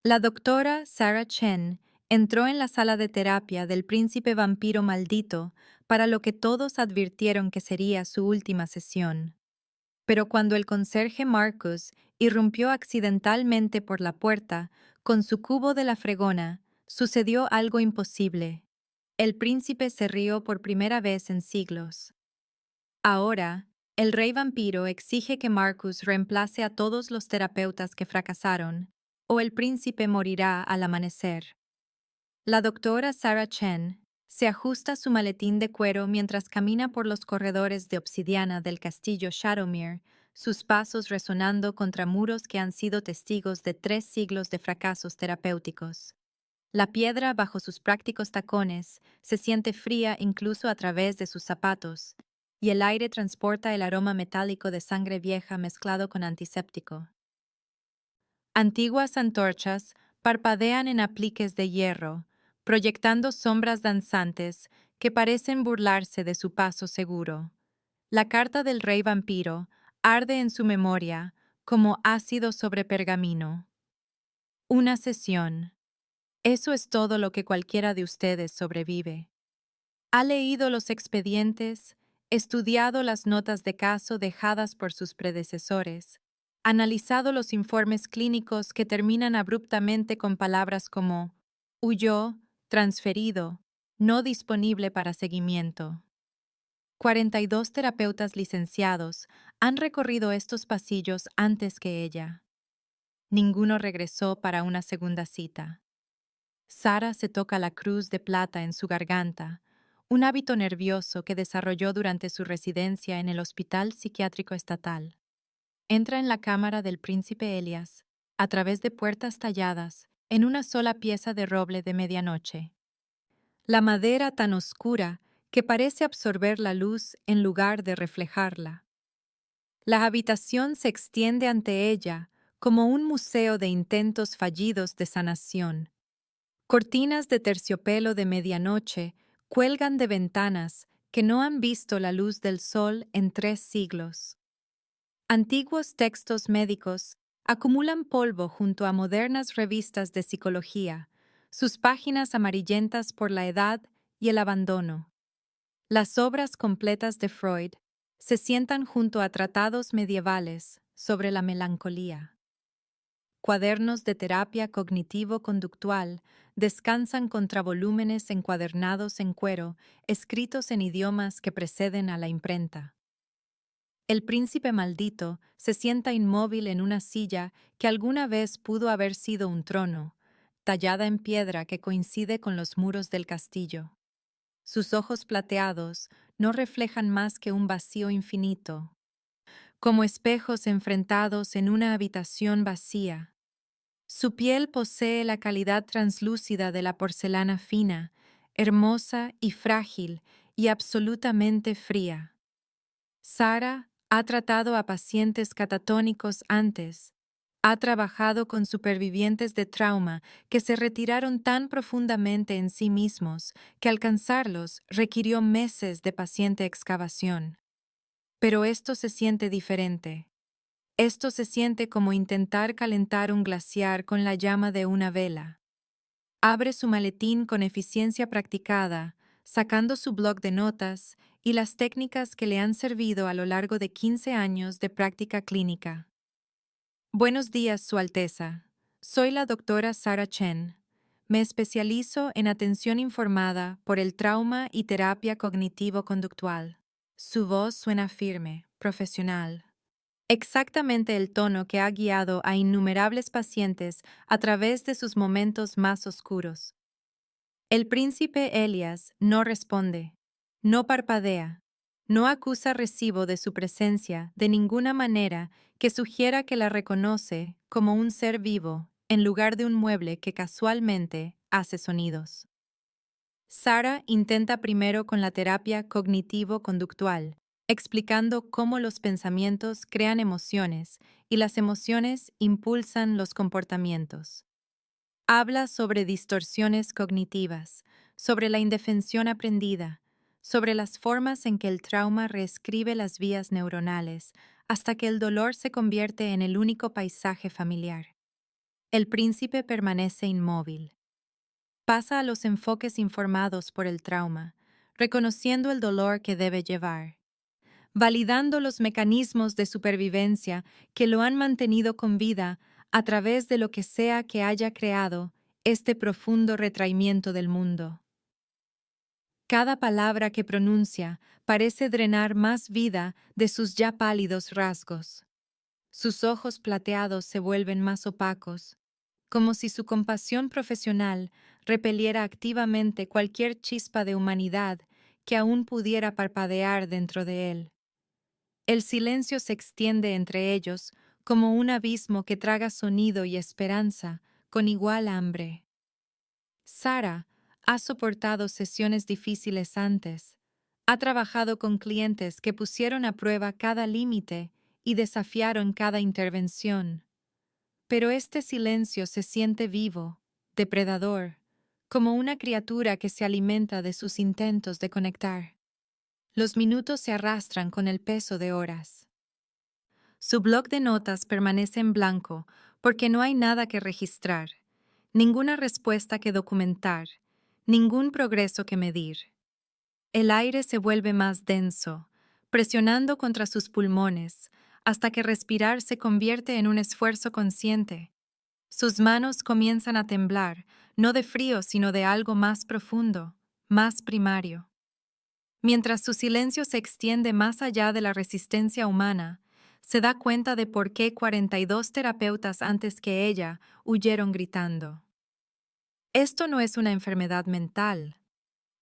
La doctora Sarah Chen entró en la sala de terapia del príncipe vampiro maldito para lo que todos advirtieron que sería su última sesión. Pero cuando el conserje Marcus irrumpió accidentalmente por la puerta con su cubo de la fregona, sucedió algo imposible. El príncipe se rió por primera vez en siglos. Ahora, el rey vampiro exige que Marcus reemplace a todos los terapeutas que fracasaron, o el príncipe morirá al amanecer. La doctora Sarah Chen se ajusta su maletín de cuero mientras camina por los corredores de obsidiana del castillo Shadowmere, sus pasos resonando contra muros que han sido testigos de 3 siglos de fracasos terapéuticos. La piedra bajo sus prácticos tacones se siente fría incluso a través de sus zapatos, y el aire transporta el aroma metálico de sangre vieja mezclado con antiséptico. Antiguas antorchas parpadean en apliques de hierro, proyectando sombras danzantes que parecen burlarse de su paso seguro. La carta del rey vampiro arde en su memoria como ácido sobre pergamino. Una sesión. Eso es todo lo que cualquiera de ustedes sobrevive. Ha leído los expedientes, estudiado las notas de caso dejadas por sus predecesores, analizado los informes clínicos que terminan abruptamente con palabras como huyó, transferido, no disponible para seguimiento. 42 terapeutas licenciados han recorrido estos pasillos antes que ella. Ninguno regresó para una segunda cita. Sara se toca la cruz de plata en su garganta, un hábito nervioso que desarrolló durante su residencia en el Hospital Psiquiátrico Estatal. Entra en la cámara del príncipe Elias, a través de puertas talladas, en una sola pieza de roble de medianoche. La madera tan oscura que parece absorber la luz en lugar de reflejarla. La habitación se extiende ante ella como un museo de intentos fallidos de sanación. Cortinas de terciopelo de medianoche cuelgan de ventanas que no han visto la luz del sol en 3 siglos. Antiguos textos médicos acumulan polvo junto a modernas revistas de psicología, sus páginas amarillentas por la edad y el abandono. Las obras completas de Freud se sientan junto a tratados medievales sobre la melancolía. Cuadernos de terapia cognitivo-conductual descansan contra volúmenes encuadernados en cuero, escritos en idiomas que preceden a la imprenta. El príncipe maldito se sienta inmóvil en una silla que alguna vez pudo haber sido un trono, tallada en piedra que coincide con los muros del castillo. Sus ojos plateados no reflejan más que un vacío infinito, como espejos enfrentados en una habitación vacía. Su piel posee la calidad translúcida de la porcelana fina, hermosa y frágil y absolutamente fría. Sara ha tratado a pacientes catatónicos antes. Ha trabajado con supervivientes de trauma que se retiraron tan profundamente en sí mismos que alcanzarlos requirió meses de paciente excavación. Pero esto se siente diferente. Esto se siente como intentar calentar un glaciar con la llama de una vela. Abre su maletín con eficiencia practicada, sacando su bloc de notas y las técnicas que le han servido a lo largo de 15 años de práctica clínica. Buenos días, Su Alteza. Soy la doctora Sarah Chen. Me especializo en atención informada por el trauma y terapia cognitivo-conductual. Su voz suena firme, profesional. Exactamente el tono que ha guiado a innumerables pacientes a través de sus momentos más oscuros. El príncipe Elias no responde, no parpadea, no acusa recibo de su presencia de ninguna manera que sugiera que la reconoce como un ser vivo en lugar de un mueble que casualmente hace sonidos. Sara intenta primero con la terapia cognitivo-conductual, explicando cómo los pensamientos crean emociones y las emociones impulsan los comportamientos. Habla sobre distorsiones cognitivas, sobre la indefensión aprendida, sobre las formas en que el trauma reescribe las vías neuronales hasta que el dolor se convierte en el único paisaje familiar. El príncipe permanece inmóvil. Pasa a los enfoques informados por el trauma, reconociendo el dolor que debe llevar, validando los mecanismos de supervivencia que lo han mantenido con vida a través de lo que sea que haya creado este profundo retraimiento del mundo. Cada palabra que pronuncia parece drenar más vida de sus ya pálidos rasgos. Sus ojos plateados se vuelven más opacos, como si su compasión profesional repeliera activamente cualquier chispa de humanidad que aún pudiera parpadear dentro de él. El silencio se extiende entre ellos como un abismo que traga sonido y esperanza con igual hambre. Sara ha soportado sesiones difíciles antes. Ha trabajado con clientes que pusieron a prueba cada límite y desafiaron cada intervención. Pero este silencio se siente vivo, depredador, como una criatura que se alimenta de sus intentos de conectar. Los minutos se arrastran con el peso de horas. Su bloc de notas permanece en blanco porque no hay nada que registrar, ninguna respuesta que documentar, ningún progreso que medir. El aire se vuelve más denso, presionando contra sus pulmones, hasta que respirar se convierte en un esfuerzo consciente. Sus manos comienzan a temblar, no de frío, sino de algo más profundo, más primario. Mientras su silencio se extiende más allá de la resistencia humana, se da cuenta de por qué 42 terapeutas antes que ella huyeron gritando. Esto no es una enfermedad mental.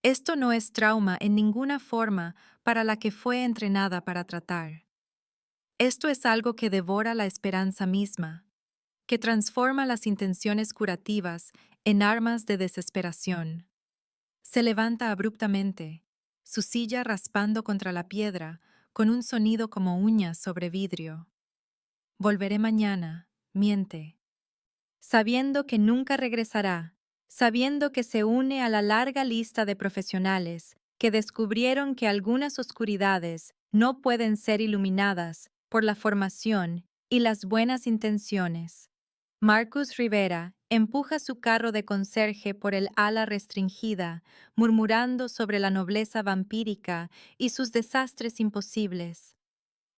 Esto no es trauma en ninguna forma para la que fue entrenada para tratar. Esto es algo que devora la esperanza misma, que transforma las intenciones curativas en armas de desesperación. Se levanta abruptamente, su silla raspando contra la piedra, con un sonido como uñas sobre vidrio. Volveré mañana, miente. Sabiendo que nunca regresará, sabiendo que se une a la larga lista de profesionales que descubrieron que algunas oscuridades no pueden ser iluminadas por la formación y las buenas intenciones. Marcus Rivera empuja su carro de conserje por el ala restringida, murmurando sobre la nobleza vampírica y sus desastres imposibles.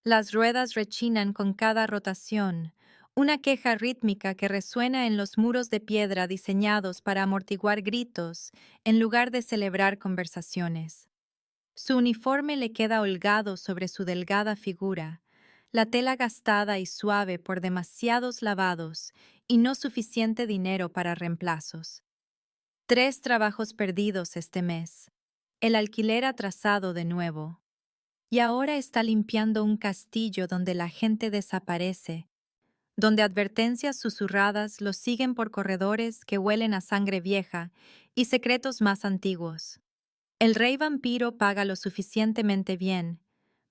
Las ruedas rechinan con cada rotación, una queja rítmica que resuena en los muros de piedra diseñados para amortiguar gritos en lugar de celebrar conversaciones. Su uniforme le queda holgado sobre su delgada figura, la tela gastada y suave por demasiados lavados y no suficiente dinero para reemplazos. 3 trabajos perdidos este mes. El alquiler atrasado de nuevo. Y ahora está limpiando un castillo donde la gente desaparece, donde advertencias susurradas lo siguen por corredores que huelen a sangre vieja y secretos más antiguos. El rey vampiro paga lo suficientemente bien,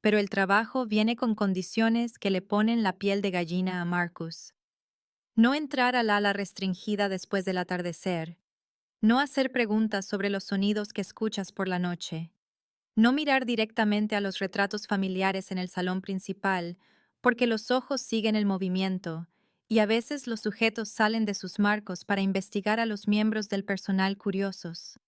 pero el trabajo viene con condiciones que le ponen la piel de gallina a Marcus. No entrar al ala restringida después del atardecer, no hacer preguntas sobre los sonidos que escuchas por la noche, no mirar directamente a los retratos familiares en el salón principal, porque los ojos siguen el movimiento, y a veces los sujetos salen de sus marcos para investigar a los miembros del personal curiosos.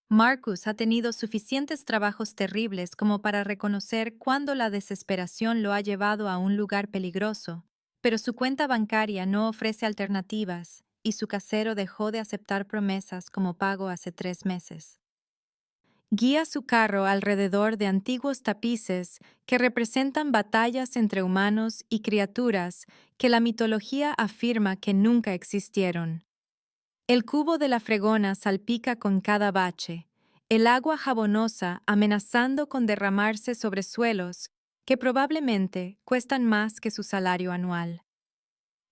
Marcus ha tenido suficientes trabajos terribles como para reconocer cuándo la desesperación lo ha llevado a un lugar peligroso, pero su cuenta bancaria no ofrece alternativas y su casero dejó de aceptar promesas como pago hace 3 meses. Guía su carro alrededor de antiguos tapices que representan batallas entre humanos y criaturas que la mitología afirma que nunca existieron. El cubo de la fregona salpica con cada bache, el agua jabonosa amenazando con derramarse sobre suelos que probablemente cuestan más que su salario anual.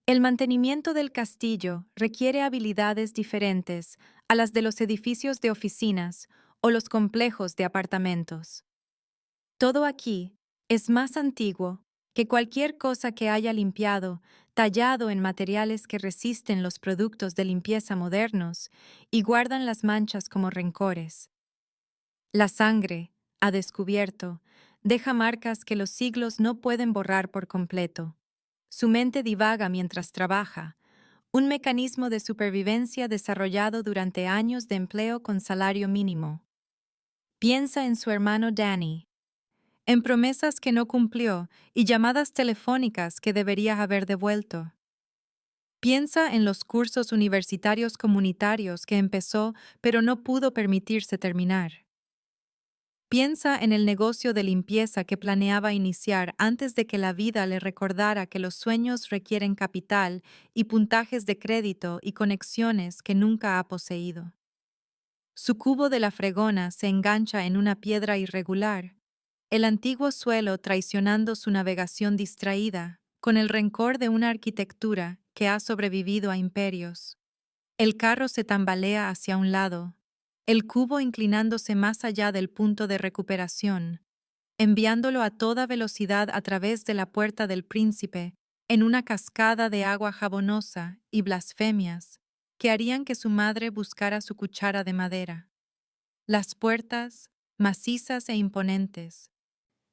El mantenimiento del castillo requiere habilidades diferentes a las de los edificios de oficinas o los complejos de apartamentos. Todo aquí es más antiguo que cualquier cosa que haya limpiado, tallado en materiales que resisten los productos de limpieza modernos y guardan las manchas como rencores. La sangre, a descubierto, deja marcas que los siglos no pueden borrar por completo. Su mente divaga mientras trabaja, un mecanismo de supervivencia desarrollado durante años de empleo con salario mínimo. Piensa en su hermano Danny, en promesas que no cumplió y llamadas telefónicas que debería haber devuelto. Piensa en los cursos universitarios comunitarios que empezó pero no pudo permitirse terminar. Piensa en el negocio de limpieza que planeaba iniciar antes de que la vida le recordara que los sueños requieren capital y puntajes de crédito y conexiones que nunca ha poseído. Su cubo de la fregona se engancha en una piedra irregular, el antiguo suelo traicionando su navegación distraída, con el rencor de una arquitectura que ha sobrevivido a imperios. El carro se tambalea hacia un lado, el cubo inclinándose más allá del punto de recuperación, enviándolo a toda velocidad a través de la puerta del príncipe en una cascada de agua jabonosa y blasfemias que harían que su madre buscara su cuchara de madera. Las puertas, macizas e imponentes,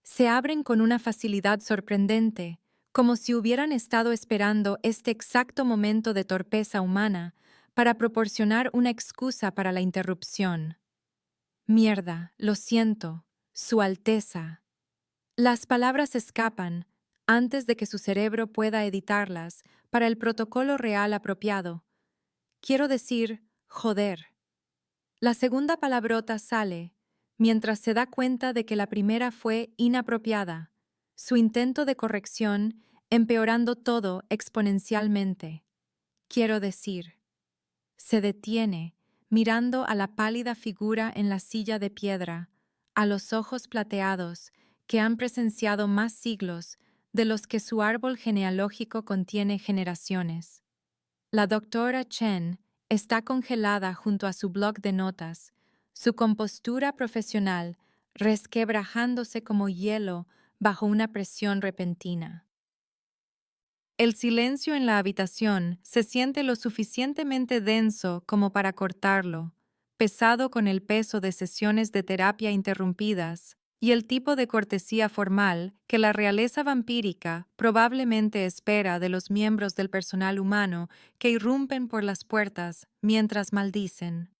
se abren con una facilidad sorprendente, como si hubieran estado esperando este exacto momento de torpeza humana para proporcionar una excusa para la interrupción. Mierda, lo siento, Su Alteza. Las palabras escapan antes de que su cerebro pueda editarlas para el protocolo real apropiado. Quiero decir, joder. La segunda palabrota sale, mientras se da cuenta de que la primera fue inapropiada, su intento de corrección empeorando todo exponencialmente. Quiero decir, se detiene, mirando a la pálida figura en la silla de piedra, a los ojos plateados que han presenciado más siglos de los que su árbol genealógico contiene generaciones. La doctora Chen está congelada junto a su bloc de notas, su compostura profesional resquebrajándose como hielo bajo una presión repentina. El silencio en la habitación se siente lo suficientemente denso como para cortarlo, pesado con el peso de sesiones de terapia interrumpidas y el tipo de cortesía formal que la realeza vampírica probablemente espera de los miembros del personal humano que irrumpen por las puertas mientras maldicen.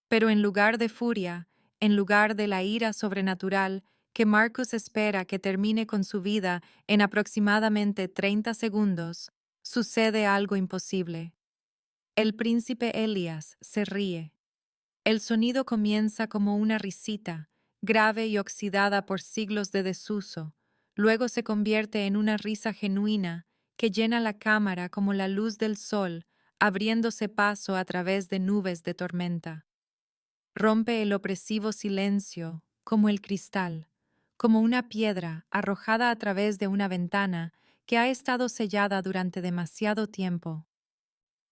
Pero en lugar de furia, en lugar de la ira sobrenatural que Marcus espera que termine con su vida en aproximadamente 30 segundos, sucede algo imposible. El príncipe Elias se ríe. El sonido comienza como una risita, grave y oxidada por siglos de desuso. Luego se convierte en una risa genuina que llena la cámara como la luz del sol, abriéndose paso a través de nubes de tormenta. Rompe el opresivo silencio como el cristal, como una piedra arrojada a través de una ventana que ha estado sellada durante demasiado tiempo.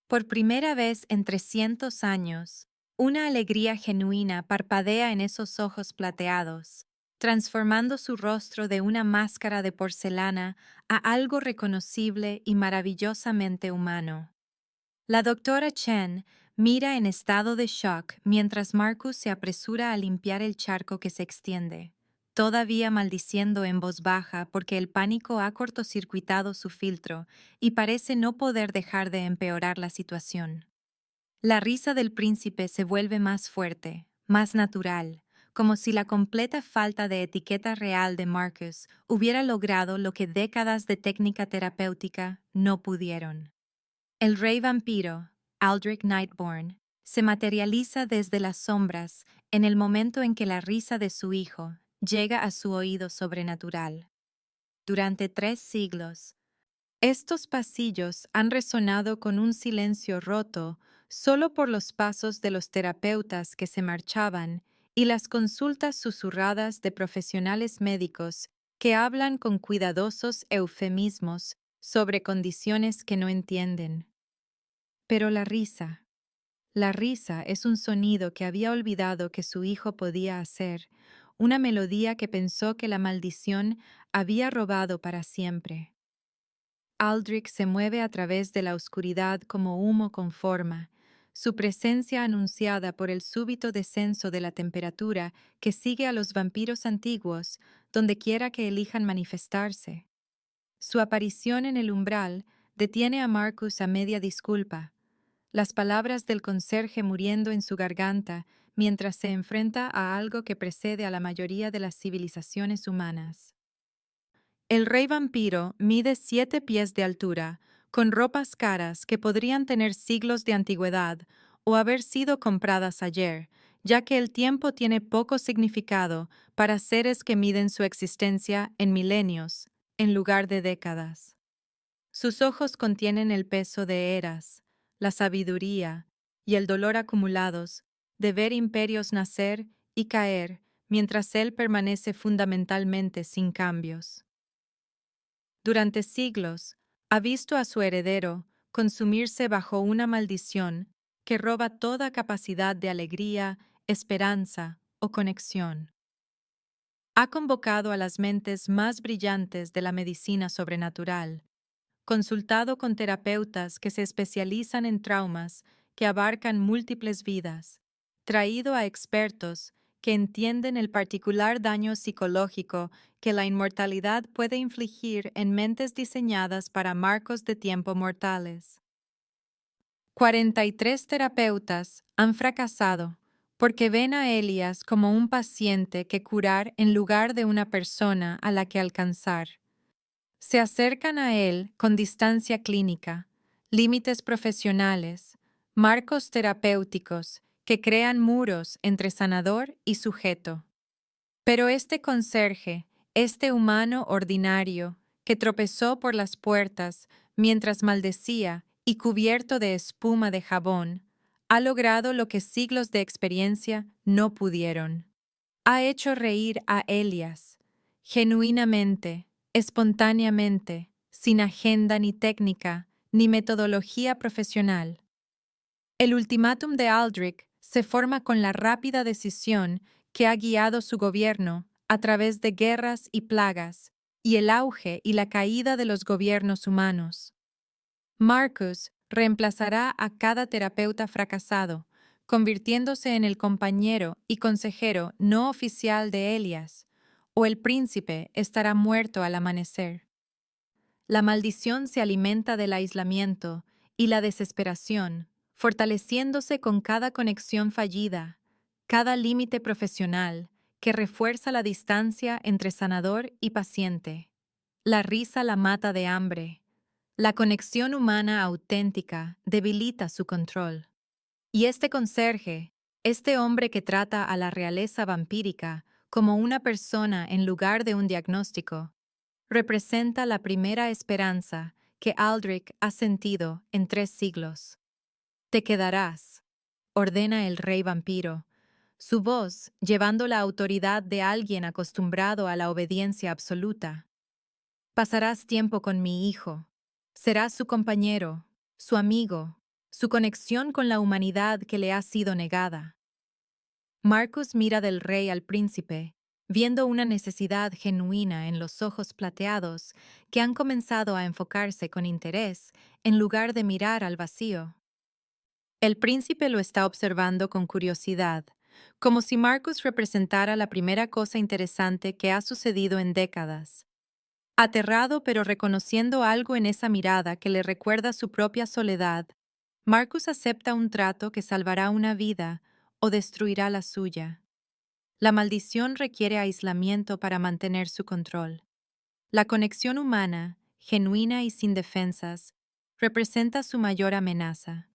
Por primera vez en 300 años, una alegría genuina parpadea en esos ojos plateados, transformando su rostro de una máscara de porcelana a algo reconocible y maravillosamente humano. La doctora Chen mira en estado de shock mientras Marcus se apresura a limpiar el charco que se extiende, todavía maldiciendo en voz baja porque el pánico ha cortocircuitado su filtro y parece no poder dejar de empeorar la situación. La risa del príncipe se vuelve más fuerte, más natural, como si la completa falta de etiqueta real de Marcus hubiera logrado lo que décadas de técnica terapéutica no pudieron. El rey vampiro, Aldrich Nightborn, se materializa desde las sombras en el momento en que la risa de su hijo llega a su oído sobrenatural. Durante 3 siglos, estos pasillos han resonado con un silencio roto solo por los pasos de los terapeutas que se marchaban y las consultas susurradas de profesionales médicos que hablan con cuidadosos eufemismos sobre condiciones que no entienden. Pero la risa es un sonido que había olvidado que su hijo podía hacer, una melodía que pensó que la maldición había robado para siempre. Aldrich se mueve a través de la oscuridad como humo con forma, su presencia anunciada por el súbito descenso de la temperatura que sigue a los vampiros antiguos donde quiera que elijan manifestarse. Su aparición en el umbral detiene a Marcus a media disculpa, las palabras del conserje muriendo en su garganta mientras se enfrenta a algo que precede a la mayoría de las civilizaciones humanas. El rey vampiro mide 7 pies de altura, con ropas caras que podrían tener siglos de antigüedad o haber sido compradas ayer, ya que el tiempo tiene poco significado para seres que miden su existencia en milenios, en lugar de décadas. Sus ojos contienen el peso de eras, la sabiduría y el dolor acumulados de ver imperios nacer y caer mientras él permanece fundamentalmente sin cambios. Durante siglos, ha visto a su heredero consumirse bajo una maldición que roba toda capacidad de alegría, esperanza o conexión. Ha convocado a las mentes más brillantes de la medicina sobrenatural, consultado con terapeutas que se especializan en traumas que abarcan múltiples vidas, traído a expertos que entienden el particular daño psicológico que la inmortalidad puede infligir en mentes diseñadas para marcos de tiempo mortales. 43 terapeutas han fracasado porque ven a Elias como un paciente que curar en lugar de una persona a la que alcanzar. Se acercan a él con distancia clínica, límites profesionales, marcos terapéuticos que crean muros entre sanador y sujeto. Pero este conserje, este humano ordinario, que tropezó por las puertas mientras maldecía y cubierto de espuma de jabón, ha logrado lo que siglos de experiencia no pudieron. Ha hecho reír a Elias, genuinamente, espontáneamente, sin agenda ni técnica, ni metodología profesional. El ultimátum de Aldrich se forma con la rápida decisión que ha guiado su gobierno a través de guerras y plagas, y el auge y la caída de los gobiernos humanos. Marcus reemplazará a cada terapeuta fracasado, convirtiéndose en el compañero y consejero no oficial de Elias, o el príncipe estará muerto al amanecer. La maldición se alimenta del aislamiento y la desesperación, fortaleciéndose con cada conexión fallida, cada límite profesional que refuerza la distancia entre sanador y paciente. La risa la mata de hambre. La conexión humana auténtica debilita su control. Y este conserje, este hombre que trata a la realeza vampírica como una persona en lugar de un diagnóstico, representa la primera esperanza que Aldrich ha sentido en 3 siglos. Te quedarás, ordena el rey vampiro, su voz llevando la autoridad de alguien acostumbrado a la obediencia absoluta. Pasarás tiempo con mi hijo. Serás su compañero, su amigo, su conexión con la humanidad que le ha sido negada. Marcus mira del rey al príncipe, viendo una necesidad genuina en los ojos plateados que han comenzado a enfocarse con interés en lugar de mirar al vacío. El príncipe lo está observando con curiosidad, como si Marcus representara la primera cosa interesante que ha sucedido en décadas. Aterrado pero reconociendo algo en esa mirada que le recuerda su propia soledad, Marcus acepta un trato que salvará una vida o destruirá la suya. La maldición requiere aislamiento para mantener su control. La conexión humana, genuina y sin defensas, representa su mayor amenaza.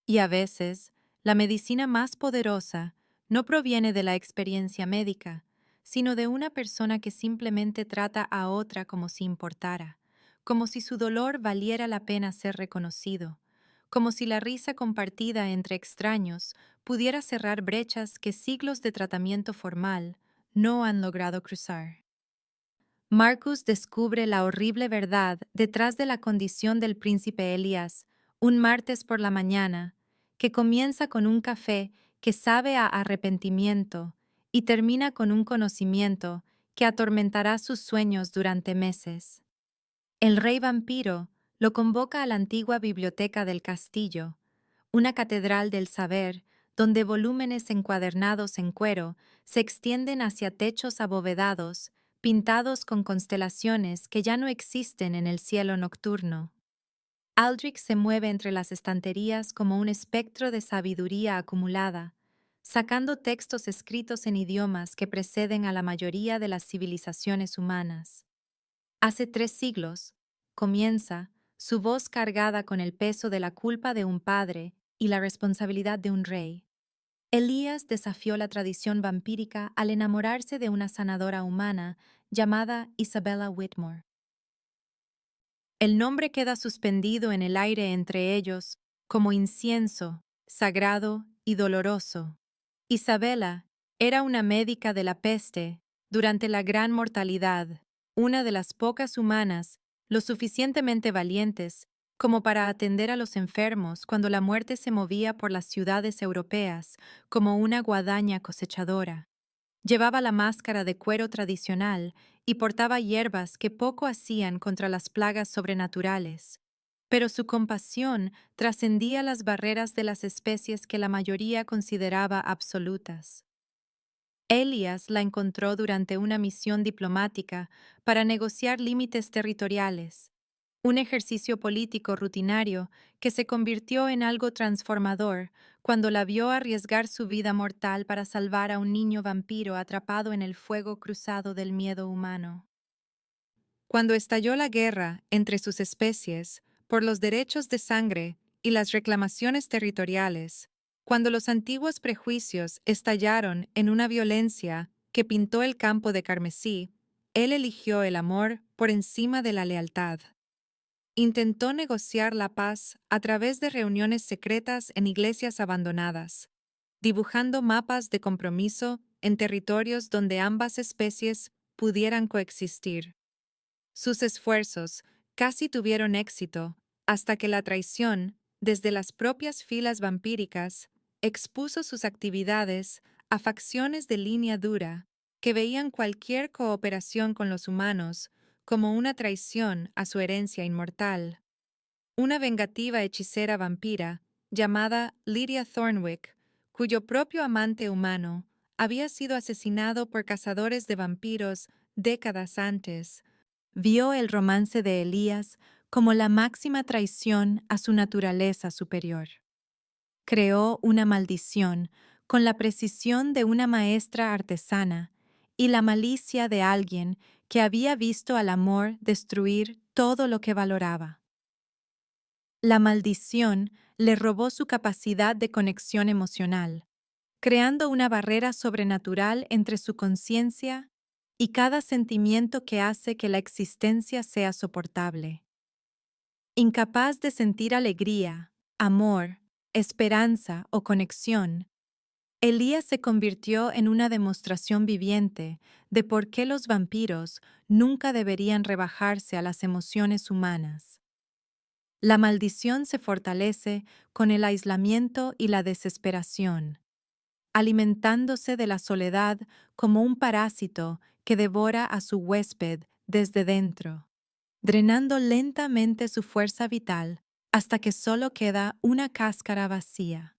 Y a veces, la medicina más poderosa no proviene de la experiencia médica, sino de una persona que simplemente trata a otra como si importara, como si su dolor valiera la pena ser reconocido, como si la risa compartida entre extraños pudiera cerrar brechas que siglos de tratamiento formal no han logrado cruzar. Marcus descubre la horrible verdad detrás de la condición del príncipe Elías un martes por la mañana, que comienza con un café que sabe a arrepentimiento y termina con un conocimiento que atormentará sus sueños durante meses. El rey vampiro lo convoca a la antigua biblioteca del castillo, una catedral del saber donde volúmenes encuadernados en cuero se extienden hacia techos abovedados, pintados con constelaciones que ya no existen en el cielo nocturno. Aldrich se mueve entre las estanterías como un espectro de sabiduría acumulada, sacando textos escritos en idiomas que preceden a la mayoría de las civilizaciones humanas. Hace 3 siglos, comienza, su voz cargada con el peso de la culpa de un padre y la responsabilidad de un rey. Elías desafió la tradición vampírica al enamorarse de una sanadora humana llamada Isabella Whitmore. El nombre queda suspendido en el aire entre ellos, como incienso, sagrado y doloroso. Isabela era una médica de la peste durante la gran mortalidad, una de las pocas humanas lo suficientemente valientes como para atender a los enfermos cuando la muerte se movía por las ciudades europeas como una guadaña cosechadora. Llevaba la máscara de cuero tradicional y portaba hierbas que poco hacían contra las plagas sobrenaturales. Pero su compasión trascendía las barreras de las especies que la mayoría consideraba absolutas. Elias la encontró durante una misión diplomática para negociar límites territoriales, un ejercicio político rutinario que se convirtió en algo transformador cuando la vio arriesgar su vida mortal para salvar a un niño vampiro atrapado en el fuego cruzado del miedo humano. Cuando estalló la guerra entre sus especies por los derechos de sangre y las reclamaciones territoriales, cuando los antiguos prejuicios estallaron en una violencia que pintó el campo de carmesí, él eligió el amor por encima de la lealtad. Intentó negociar la paz a través de reuniones secretas en iglesias abandonadas, dibujando mapas de compromiso en territorios donde ambas especies pudieran coexistir. Sus esfuerzos casi tuvieron éxito hasta que la traición, desde las propias filas vampíricas, expuso sus actividades a facciones de línea dura que veían cualquier cooperación con los humanos como una traición a su herencia inmortal. Una vengativa hechicera vampira, llamada Lydia Thornwick, cuyo propio amante humano había sido asesinado por cazadores de vampiros décadas antes, vio el romance de Elías como la máxima traición a su naturaleza superior. Creó una maldición con la precisión de una maestra artesana y la malicia de alguien que había visto al amor destruir todo lo que valoraba. La maldición le robó su capacidad de conexión emocional, creando una barrera sobrenatural entre su conciencia y cada sentimiento que hace que la existencia sea soportable. Incapaz de sentir alegría, amor, esperanza o conexión, Elías se convirtió en una demostración viviente de por qué los vampiros nunca deberían rebajarse a las emociones humanas. La maldición se fortalece con el aislamiento y la desesperación, alimentándose de la soledad como un parásito que devora a su huésped desde dentro, drenando lentamente su fuerza vital hasta que solo queda una cáscara vacía.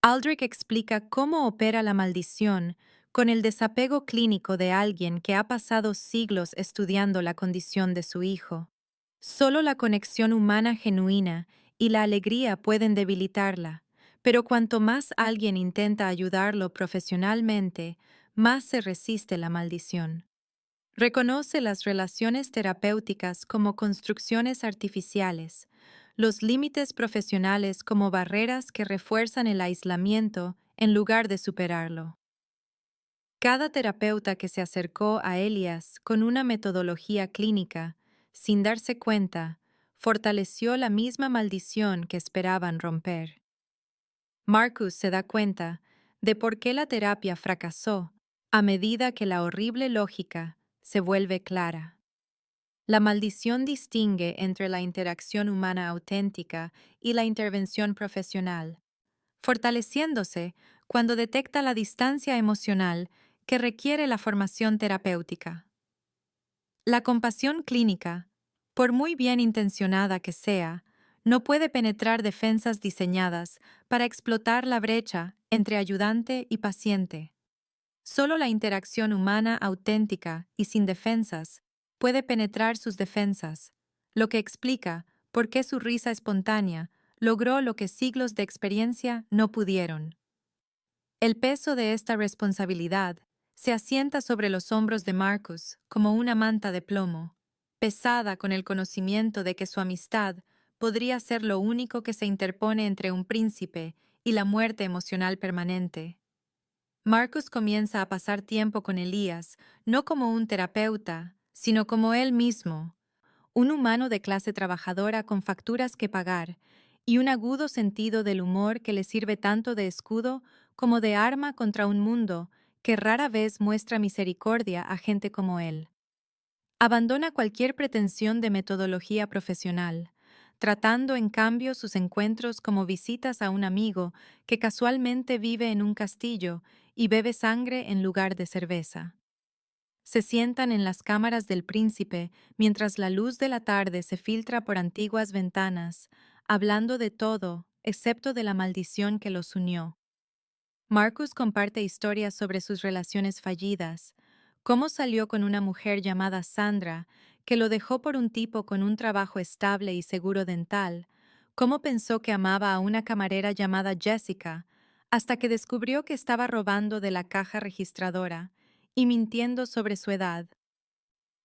Aldrich explica cómo opera la maldición con el desapego clínico de alguien que ha pasado siglos estudiando la condición de su hijo. Solo la conexión humana genuina y la alegría pueden debilitarla, pero cuanto más alguien intenta ayudarlo profesionalmente, más se resiste la maldición. Reconoce las relaciones terapéuticas como construcciones artificiales, los límites profesionales como barreras que refuerzan el aislamiento en lugar de superarlo. Cada terapeuta que se acercó a Elias con una metodología clínica, sin darse cuenta, fortaleció la misma maldición que esperaban romper. Marcus se da cuenta de por qué la terapia fracasó a medida que la horrible lógica se vuelve clara. La maldición distingue entre la interacción humana auténtica y la intervención profesional, fortaleciéndose cuando detecta la distancia emocional que requiere la formación terapéutica. La compasión clínica, por muy bien intencionada que sea, no puede penetrar defensas diseñadas para explotar la brecha entre ayudante y paciente. Solo la interacción humana auténtica y sin defensas puede penetrar sus defensas, lo que explica por qué su risa espontánea logró lo que siglos de experiencia no pudieron. El peso de esta responsabilidad se asienta sobre los hombros de Marcus como una manta de plomo, pesada con el conocimiento de que su amistad podría ser lo único que se interpone entre un príncipe y la muerte emocional permanente. Marcus comienza a pasar tiempo con Elías, no como un terapeuta, sino como él mismo, un humano de clase trabajadora con facturas que pagar y un agudo sentido del humor que le sirve tanto de escudo como de arma contra un mundo que rara vez muestra misericordia a gente como él. Abandona cualquier pretensión de metodología profesional, tratando en cambio sus encuentros como visitas a un amigo que casualmente vive en un castillo y bebe sangre en lugar de cerveza. Se sientan en las cámaras del príncipe mientras la luz de la tarde se filtra por antiguas ventanas, hablando de todo, excepto de la maldición que los unió. Marcus comparte historias sobre sus relaciones fallidas, cómo salió con una mujer llamada Sandra, que lo dejó por un tipo con un trabajo estable y seguro dental, cómo pensó que amaba a una camarera llamada Jessica, hasta que descubrió que estaba robando de la caja registradora y mintiendo sobre su edad.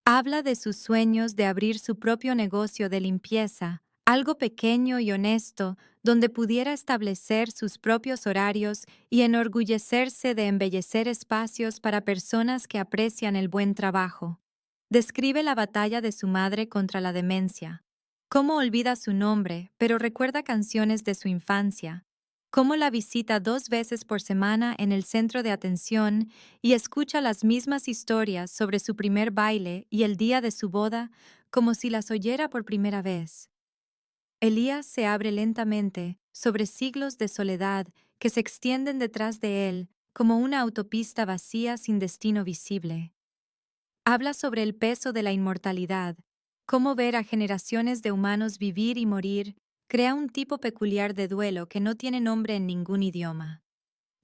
Habla de sus sueños de abrir su propio negocio de limpieza, algo pequeño y honesto, donde pudiera establecer sus propios horarios y enorgullecerse de embellecer espacios para personas que aprecian el buen trabajo. Describe la batalla de su madre contra la demencia. Cómo olvida su nombre, pero recuerda canciones de su infancia. Cómo la visita 2 veces por semana en el centro de atención y escucha las mismas historias sobre su primer baile y el día de su boda como si las oyera por primera vez. Elías se abre lentamente sobre siglos de soledad que se extienden detrás de él como una autopista vacía sin destino visible. Habla sobre el peso de la inmortalidad, cómo ver a generaciones de humanos vivir y morir crea un tipo peculiar de duelo que no tiene nombre en ningún idioma.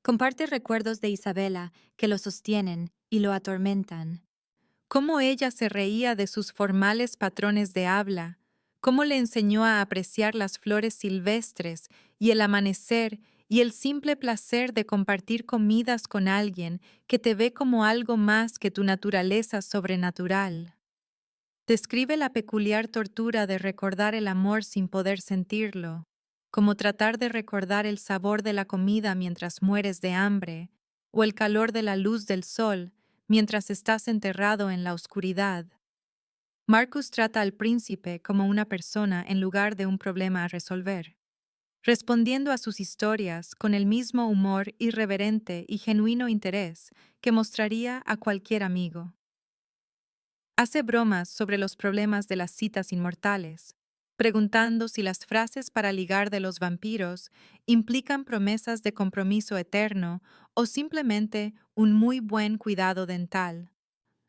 Comparte recuerdos de Isabela que lo sostienen y lo atormentan. Cómo ella se reía de sus formales patrones de habla, cómo le enseñó a apreciar las flores silvestres y el amanecer y el simple placer de compartir comidas con alguien que te ve como algo más que tu naturaleza sobrenatural. Describe la peculiar tortura de recordar el amor sin poder sentirlo, como tratar de recordar el sabor de la comida mientras mueres de hambre, o el calor de la luz del sol mientras estás enterrado en la oscuridad. Marcus trata al príncipe como una persona en lugar de un problema a resolver, respondiendo a sus historias con el mismo humor irreverente y genuino interés que mostraría a cualquier amigo. Hace bromas sobre los problemas de las citas inmortales, preguntando si las frases para ligar de los vampiros implican promesas de compromiso eterno o simplemente un muy buen cuidado dental.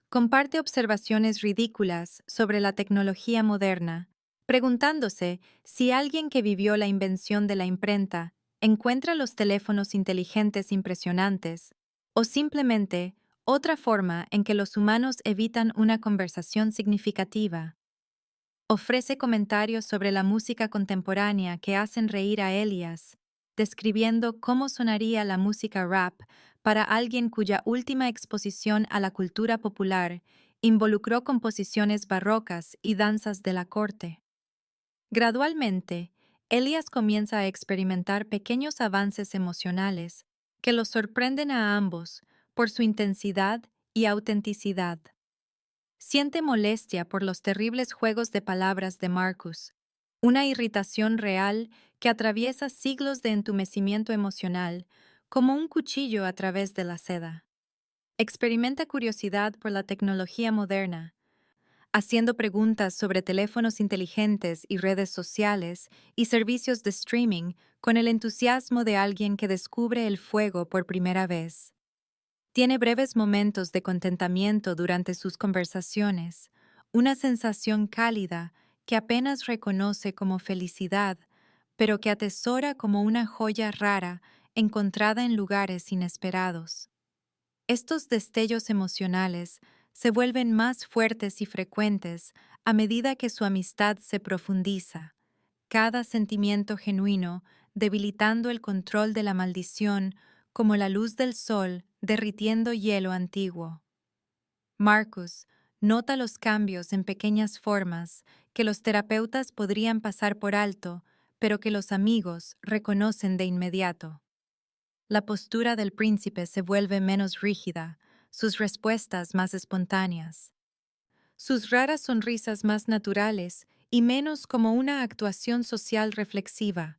Comparte observaciones ridículas sobre la tecnología moderna, preguntándose si alguien que vivió la invención de la imprenta encuentra los teléfonos inteligentes impresionantes o simplemente otra forma en que los humanos evitan una conversación significativa. Ofrece comentarios sobre la música contemporánea que hacen reír a Elias, describiendo cómo sonaría la música rap para alguien cuya última exposición a la cultura popular involucró composiciones barrocas y danzas de la corte. Gradualmente, Elias comienza a experimentar pequeños avances emocionales que los sorprenden a ambos por su intensidad y autenticidad. Siente molestia por los terribles juegos de palabras de Marcus, una irritación real que atraviesa siglos de entumecimiento emocional, como un cuchillo a través de la seda. Experimenta curiosidad por la tecnología moderna, haciendo preguntas sobre teléfonos inteligentes y redes sociales y servicios de streaming con el entusiasmo de alguien que descubre el fuego por primera vez. Tiene breves momentos de contentamiento durante sus conversaciones, una sensación cálida que apenas reconoce como felicidad, pero que atesora como una joya rara encontrada en lugares inesperados. Estos destellos emocionales se vuelven más fuertes y frecuentes a medida que su amistad se profundiza, cada sentimiento genuino, debilitando el control de la maldición como la luz del sol derritiendo hielo antiguo. Marcus nota los cambios en pequeñas formas que los terapeutas podrían pasar por alto, pero que los amigos reconocen de inmediato. La postura del príncipe se vuelve menos rígida, sus respuestas más espontáneas, sus raras sonrisas más naturales y menos como una actuación social reflexiva.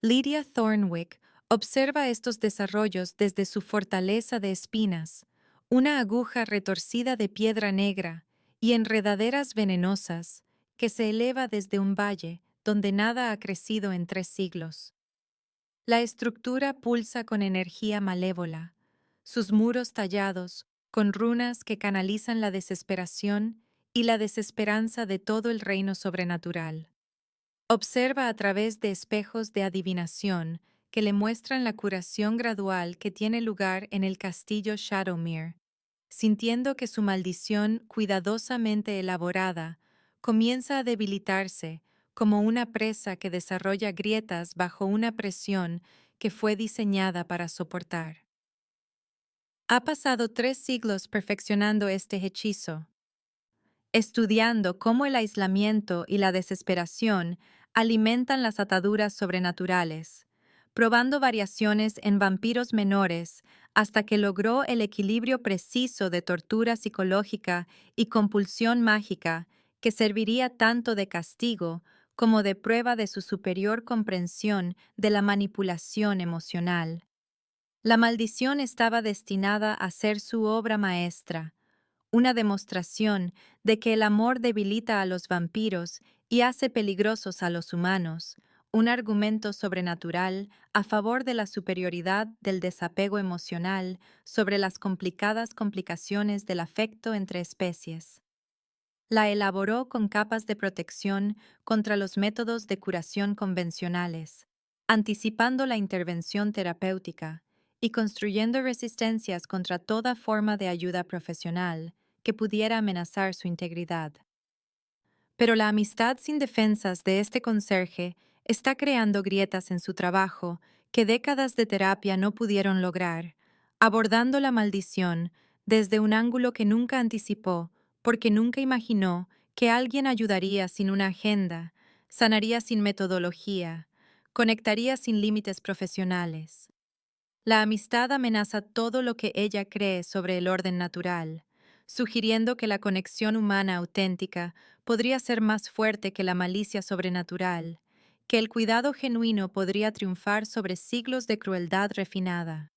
Lydia Thornwick observa estos desarrollos desde su fortaleza de espinas, una aguja retorcida de piedra negra y enredaderas venenosas que se eleva desde un valle donde nada ha crecido en 3 siglos. La estructura pulsa con energía malévola, sus muros tallados con runas que canalizan la desesperación y la desesperanza de todo el reino sobrenatural. Observa a través de espejos de adivinación que le muestran la curación gradual que tiene lugar en el castillo Shadowmere, sintiendo que su maldición cuidadosamente elaborada comienza a debilitarse como una presa que desarrolla grietas bajo una presión que fue diseñada para soportar. Ha pasado 3 siglos perfeccionando este hechizo, estudiando cómo el aislamiento y la desesperación alimentan las ataduras sobrenaturales, probando variaciones en vampiros menores hasta que logró el equilibrio preciso de tortura psicológica y compulsión mágica que serviría tanto de castigo como de prueba de su superior comprensión de la manipulación emocional. La maldición estaba destinada a ser su obra maestra, una demostración de que el amor debilita a los vampiros y hace peligrosos a los humanos, un argumento sobrenatural a favor de la superioridad del desapego emocional sobre las complicadas complicaciones del afecto entre especies. La elaboró con capas de protección contra los métodos de curación convencionales, anticipando la intervención terapéutica y construyendo resistencias contra toda forma de ayuda profesional que pudiera amenazar su integridad. Pero la amistad sin defensas de este conserje está creando grietas en su trabajo que décadas de terapia no pudieron lograr, abordando la maldición desde un ángulo que nunca anticipó, porque nunca imaginó que alguien ayudaría sin una agenda, sanaría sin metodología, conectaría sin límites profesionales. La amistad amenaza todo lo que ella cree sobre el orden natural, sugiriendo que la conexión humana auténtica podría ser más fuerte que la malicia sobrenatural, que el cuidado genuino podría triunfar sobre siglos de crueldad refinada.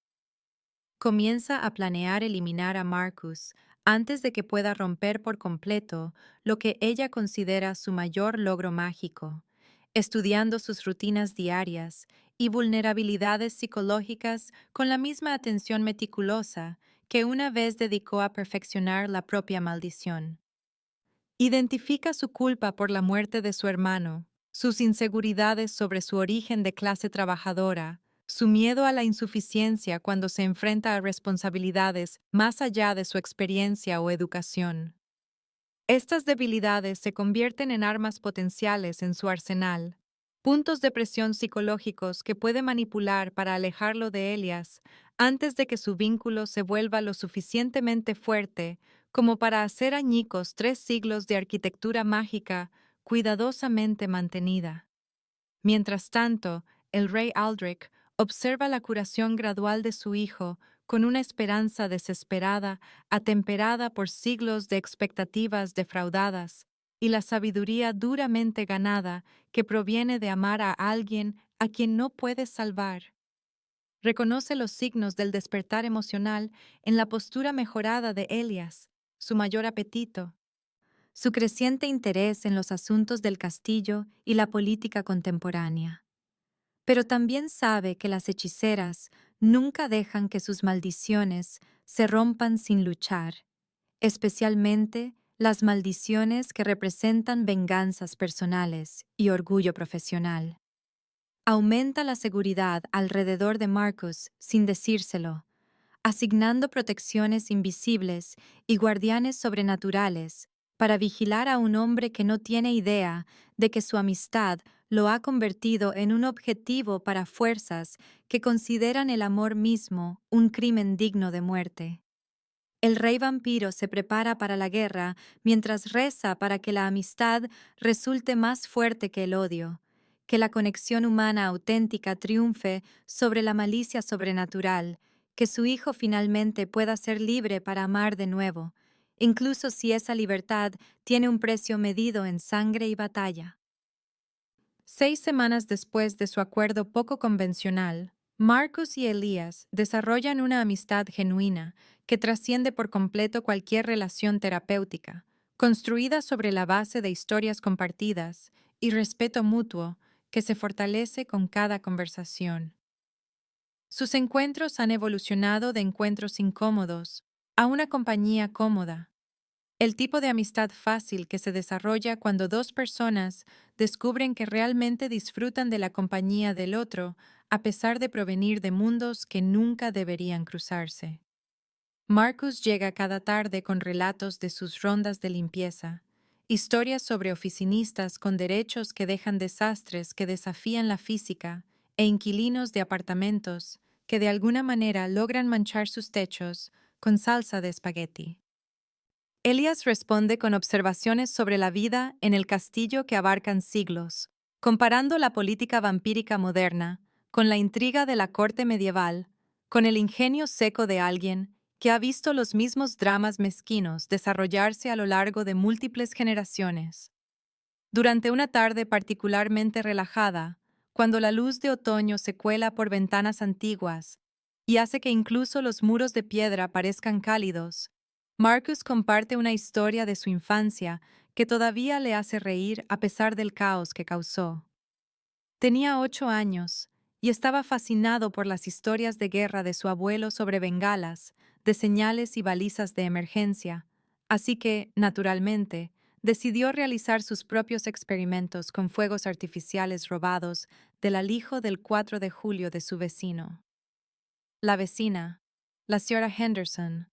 Comienza a planear eliminar a Marcus antes de que pueda romper por completo lo que ella considera su mayor logro mágico, estudiando sus rutinas diarias y vulnerabilidades psicológicas con la misma atención meticulosa que una vez dedicó a perfeccionar la propia maldición. Identifica su culpa por la muerte de su hermano, sus inseguridades sobre su origen de clase trabajadora, su miedo a la insuficiencia cuando se enfrenta a responsabilidades más allá de su experiencia o educación. Estas debilidades se convierten en armas potenciales en su arsenal, puntos de presión psicológicos que puede manipular para alejarlo de Elias antes de que su vínculo se vuelva lo suficientemente fuerte como para hacer añicos 3 siglos de arquitectura mágica cuidadosamente mantenida. Mientras tanto, el rey Aldrich observa la curación gradual de su hijo con una esperanza desesperada, atemperada por siglos de expectativas defraudadas, y la sabiduría duramente ganada que proviene de amar a alguien a quien no puedes salvar. Reconoce los signos del despertar emocional en la postura mejorada de Elias, su mayor apetito, su creciente interés en los asuntos del castillo y la política contemporánea. Pero también sabe que las hechiceras nunca dejan que sus maldiciones se rompan sin luchar, especialmente las maldiciones que representan venganzas personales y orgullo profesional. Aumenta la seguridad alrededor de Marcus sin decírselo, asignando protecciones invisibles y guardianes sobrenaturales para vigilar a un hombre que no tiene idea de que su amistad lo ha convertido en un objetivo para fuerzas que consideran el amor mismo un crimen digno de muerte. El rey vampiro se prepara para la guerra mientras reza para que la amistad resulte más fuerte que el odio, que la conexión humana auténtica triunfe sobre la malicia sobrenatural, que su hijo finalmente pueda ser libre para amar de nuevo, incluso si esa libertad tiene un precio medido en sangre y batalla. 6 semanas después de su acuerdo poco convencional, Marcus y Elías desarrollan una amistad genuina que trasciende por completo cualquier relación terapéutica, construida sobre la base de historias compartidas y respeto mutuo que se fortalece con cada conversación. Sus encuentros han evolucionado de encuentros incómodos a una compañía cómoda, el tipo de amistad fácil que se desarrolla cuando dos personas descubren que realmente disfrutan de la compañía del otro, a pesar de provenir de mundos que nunca deberían cruzarse. Marcus llega cada tarde con relatos de sus rondas de limpieza, historias sobre oficinistas con derechos que dejan desastres que desafían la física e inquilinos de apartamentos que de alguna manera logran manchar sus techos con salsa de espagueti. Elias responde con observaciones sobre la vida en el castillo que abarcan siglos, comparando la política vampírica moderna con la intriga de la corte medieval, con el ingenio seco de alguien que ha visto los mismos dramas mezquinos desarrollarse a lo largo de múltiples generaciones. Durante una tarde particularmente relajada, cuando la luz de otoño se cuela por ventanas antiguas y hace que incluso los muros de piedra parezcan cálidos, Marcus comparte una historia de su infancia que todavía le hace reír a pesar del caos que causó. Tenía 8 años y estaba fascinado por las historias de guerra de su abuelo sobre bengalas, de señales y balizas de emergencia, así que, naturalmente, decidió realizar sus propios experimentos con fuegos artificiales robados del alijo del 4 de julio de su vecino. La vecina, la señora Henderson,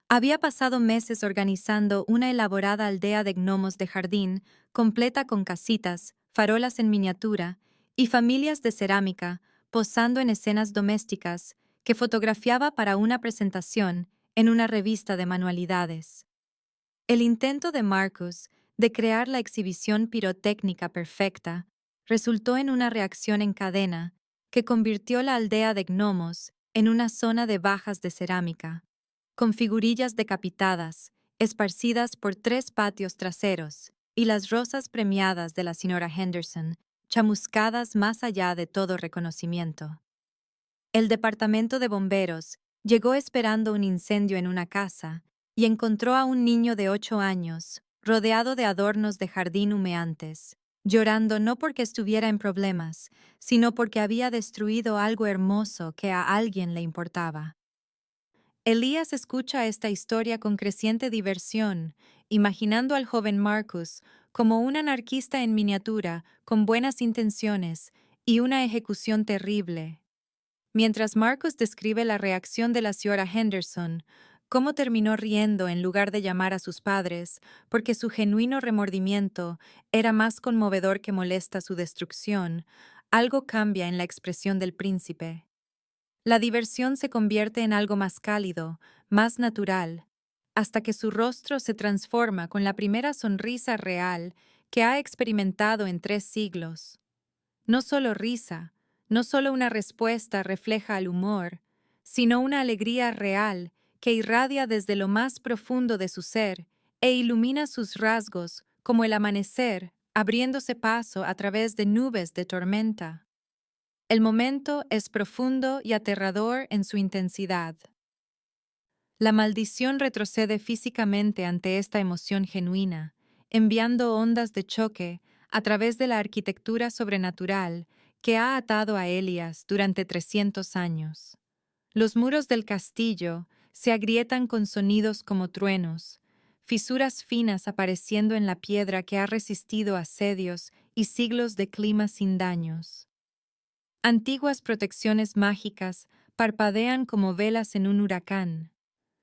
había pasado meses organizando una elaborada aldea de gnomos de jardín, completa con casitas, farolas en miniatura y familias de cerámica, posando en escenas domésticas, que fotografiaba para una presentación en una revista de manualidades. El intento de Marcus de crear la exhibición pirotécnica perfecta resultó en una reacción en cadena que convirtió la aldea de gnomos en una zona de bajas de cerámica, con figurillas decapitadas, esparcidas por 3 patios traseros, y las rosas premiadas de la señora Henderson, chamuscadas más allá de todo reconocimiento. El departamento de bomberos llegó esperando un incendio en una casa y encontró a un niño de 8 años, rodeado de adornos de jardín humeantes, llorando no porque estuviera en problemas, sino porque había destruido algo hermoso que a alguien le importaba. Elías escucha esta historia con creciente diversión, imaginando al joven Marcus como un anarquista en miniatura, con buenas intenciones y una ejecución terrible. Mientras Marcus describe la reacción de la señora Henderson, cómo terminó riendo en lugar de llamar a sus padres, porque su genuino remordimiento era más conmovedor que molesta su destrucción, algo cambia en la expresión del príncipe. La diversión se convierte en algo más cálido, más natural, hasta que su rostro se transforma con la primera sonrisa real que ha experimentado en 3 siglos. No solo risa, no solo una respuesta refleja al humor, sino una alegría real que irradia desde lo más profundo de su ser e ilumina sus rasgos como el amanecer, abriéndose paso a través de nubes de tormenta. El momento es profundo y aterrador en su intensidad. La maldición retrocede físicamente ante esta emoción genuina, enviando ondas de choque a través de la arquitectura sobrenatural que ha atado a Elias durante 300 años. Los muros del castillo se agrietan con sonidos como truenos, fisuras finas apareciendo en la piedra que ha resistido asedios y siglos de clima sin daños. Antiguas protecciones mágicas parpadean como velas en un huracán.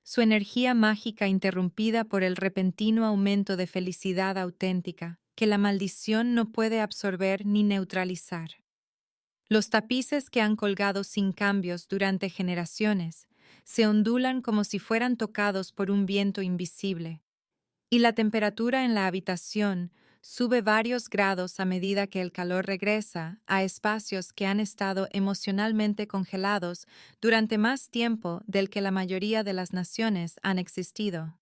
su energía mágica interrumpida por el repentino aumento de felicidad auténtica que la maldición no puede absorber ni neutralizar. Los tapices que han colgado sin cambios durante generaciones se ondulan como si fueran tocados por un viento invisible, y la temperatura en la habitación sube varios grados a medida que el calor regresa a espacios que han estado emocionalmente congelados durante más tiempo del que la mayoría de las naciones han existido.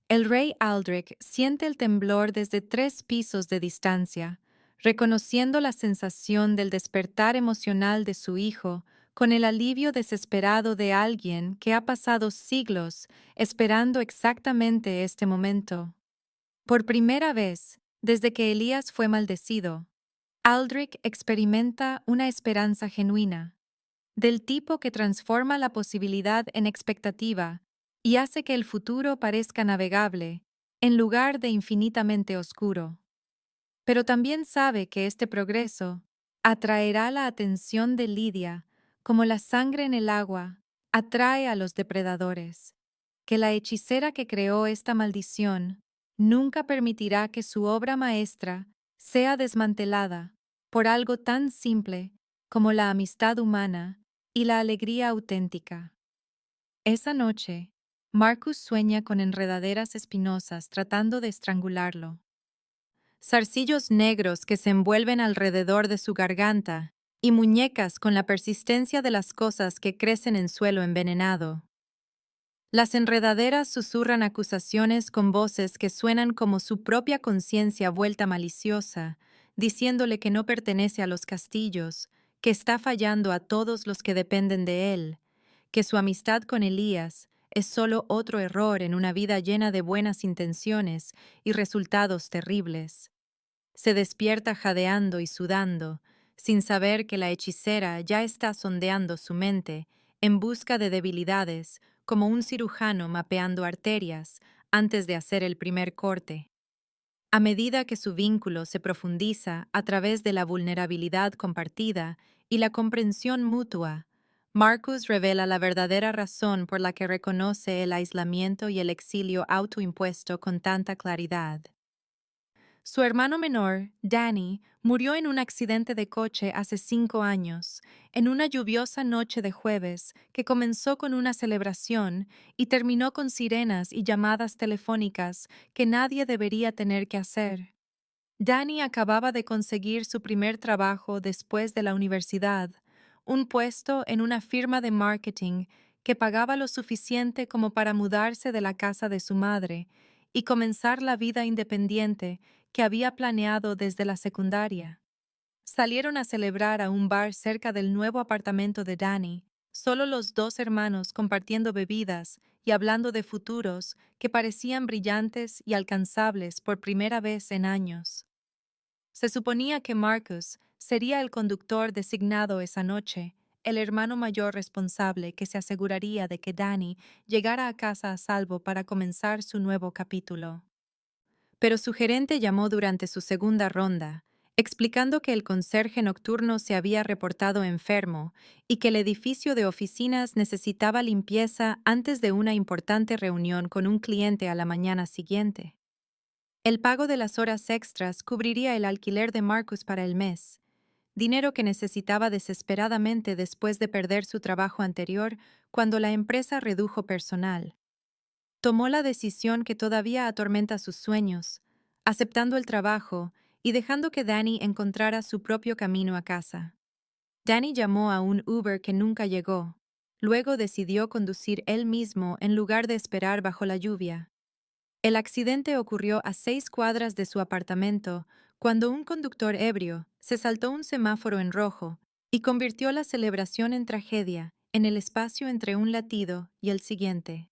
El rey Aldrich siente el temblor desde 3 pisos de distancia, reconociendo la sensación del despertar emocional de su hijo con el alivio desesperado de alguien que ha pasado siglos esperando exactamente este momento. Por primera vez, desde que Elías fue maldecido, Aldrich experimenta una esperanza genuina, del tipo que transforma la posibilidad en expectativa y hace que el futuro parezca navegable, en lugar de infinitamente oscuro. Pero también sabe que este progreso atraerá la atención de Lidia como la sangre en el agua atrae a los depredadores, que la hechicera que creó esta maldición nunca permitirá que su obra maestra sea desmantelada por algo tan simple como la amistad humana y la alegría auténtica. Esa noche, Marcus sueña con enredaderas espinosas tratando de estrangularlo, zarcillos negros que se envuelven alrededor de su garganta y muñecas con la persistencia de las cosas que crecen en suelo envenenado. Las enredaderas susurran acusaciones con voces que suenan como su propia conciencia vuelta maliciosa, diciéndole que no pertenece a los castillos, que está fallando a todos los que dependen de él, que su amistad con Elías es solo otro error en una vida llena de buenas intenciones y resultados terribles. Se despierta jadeando y sudando, sin saber que la hechicera ya está sondeando su mente en busca de debilidades, como un cirujano mapeando arterias antes de hacer el primer corte. A medida que su vínculo se profundiza a través de la vulnerabilidad compartida y la comprensión mutua, Marcus revela la verdadera razón por la que reconoce el aislamiento y el exilio autoimpuesto con tanta claridad. Su hermano menor, Danny, murió en un accidente de coche hace 5 años, en una lluviosa noche de jueves que comenzó con una celebración y terminó con sirenas y llamadas telefónicas que nadie debería tener que hacer. Danny acababa de conseguir su primer trabajo después de la universidad, un puesto en una firma de marketing que pagaba lo suficiente como para mudarse de la casa de su madre y comenzar la vida independiente que había planeado desde la secundaria. Salieron a celebrar a un bar cerca del nuevo apartamento de Danny, solo los dos hermanos compartiendo bebidas y hablando de futuros que parecían brillantes y alcanzables por primera vez en años. Se suponía que Marcus sería el conductor designado esa noche, el hermano mayor responsable que se aseguraría de que Danny llegara a casa a salvo para comenzar su nuevo capítulo. Pero su gerente llamó durante su segunda ronda, explicando que el conserje nocturno se había reportado enfermo y que el edificio de oficinas necesitaba limpieza antes de una importante reunión con un cliente a la mañana siguiente. El pago de las horas extras cubriría el alquiler de Marcus para el mes, dinero que necesitaba desesperadamente después de perder su trabajo anterior cuando la empresa redujo personal. Tomó la decisión que todavía atormenta sus sueños, aceptando el trabajo y dejando que Danny encontrara su propio camino a casa. Danny llamó a un Uber que nunca llegó. Luego decidió conducir él mismo en lugar de esperar bajo la lluvia. El accidente ocurrió a 6 cuadras de su apartamento cuando un conductor ebrio se saltó un semáforo en rojo y convirtió la celebración en tragedia en el espacio entre un latido y el siguiente.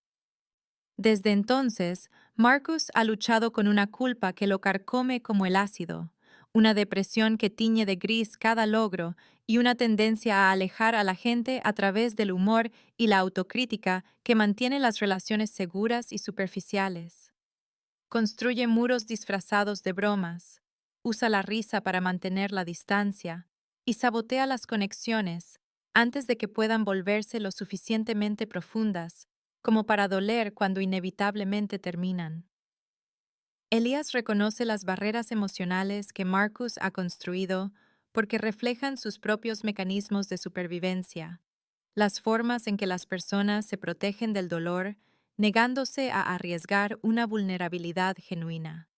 Desde entonces, Marcus ha luchado con una culpa que lo carcome como el ácido, una depresión que tiñe de gris cada logro y una tendencia a alejar a la gente a través del humor y la autocrítica que mantiene las relaciones seguras y superficiales. Construye muros disfrazados de bromas, usa la risa para mantener la distancia y sabotea las conexiones antes de que puedan volverse lo suficientemente profundas como para doler cuando inevitablemente terminan. Elías reconoce las barreras emocionales que Marcus ha construido porque reflejan sus propios mecanismos de supervivencia, las formas en que las personas se protegen del dolor, negándose a arriesgar una vulnerabilidad genuina.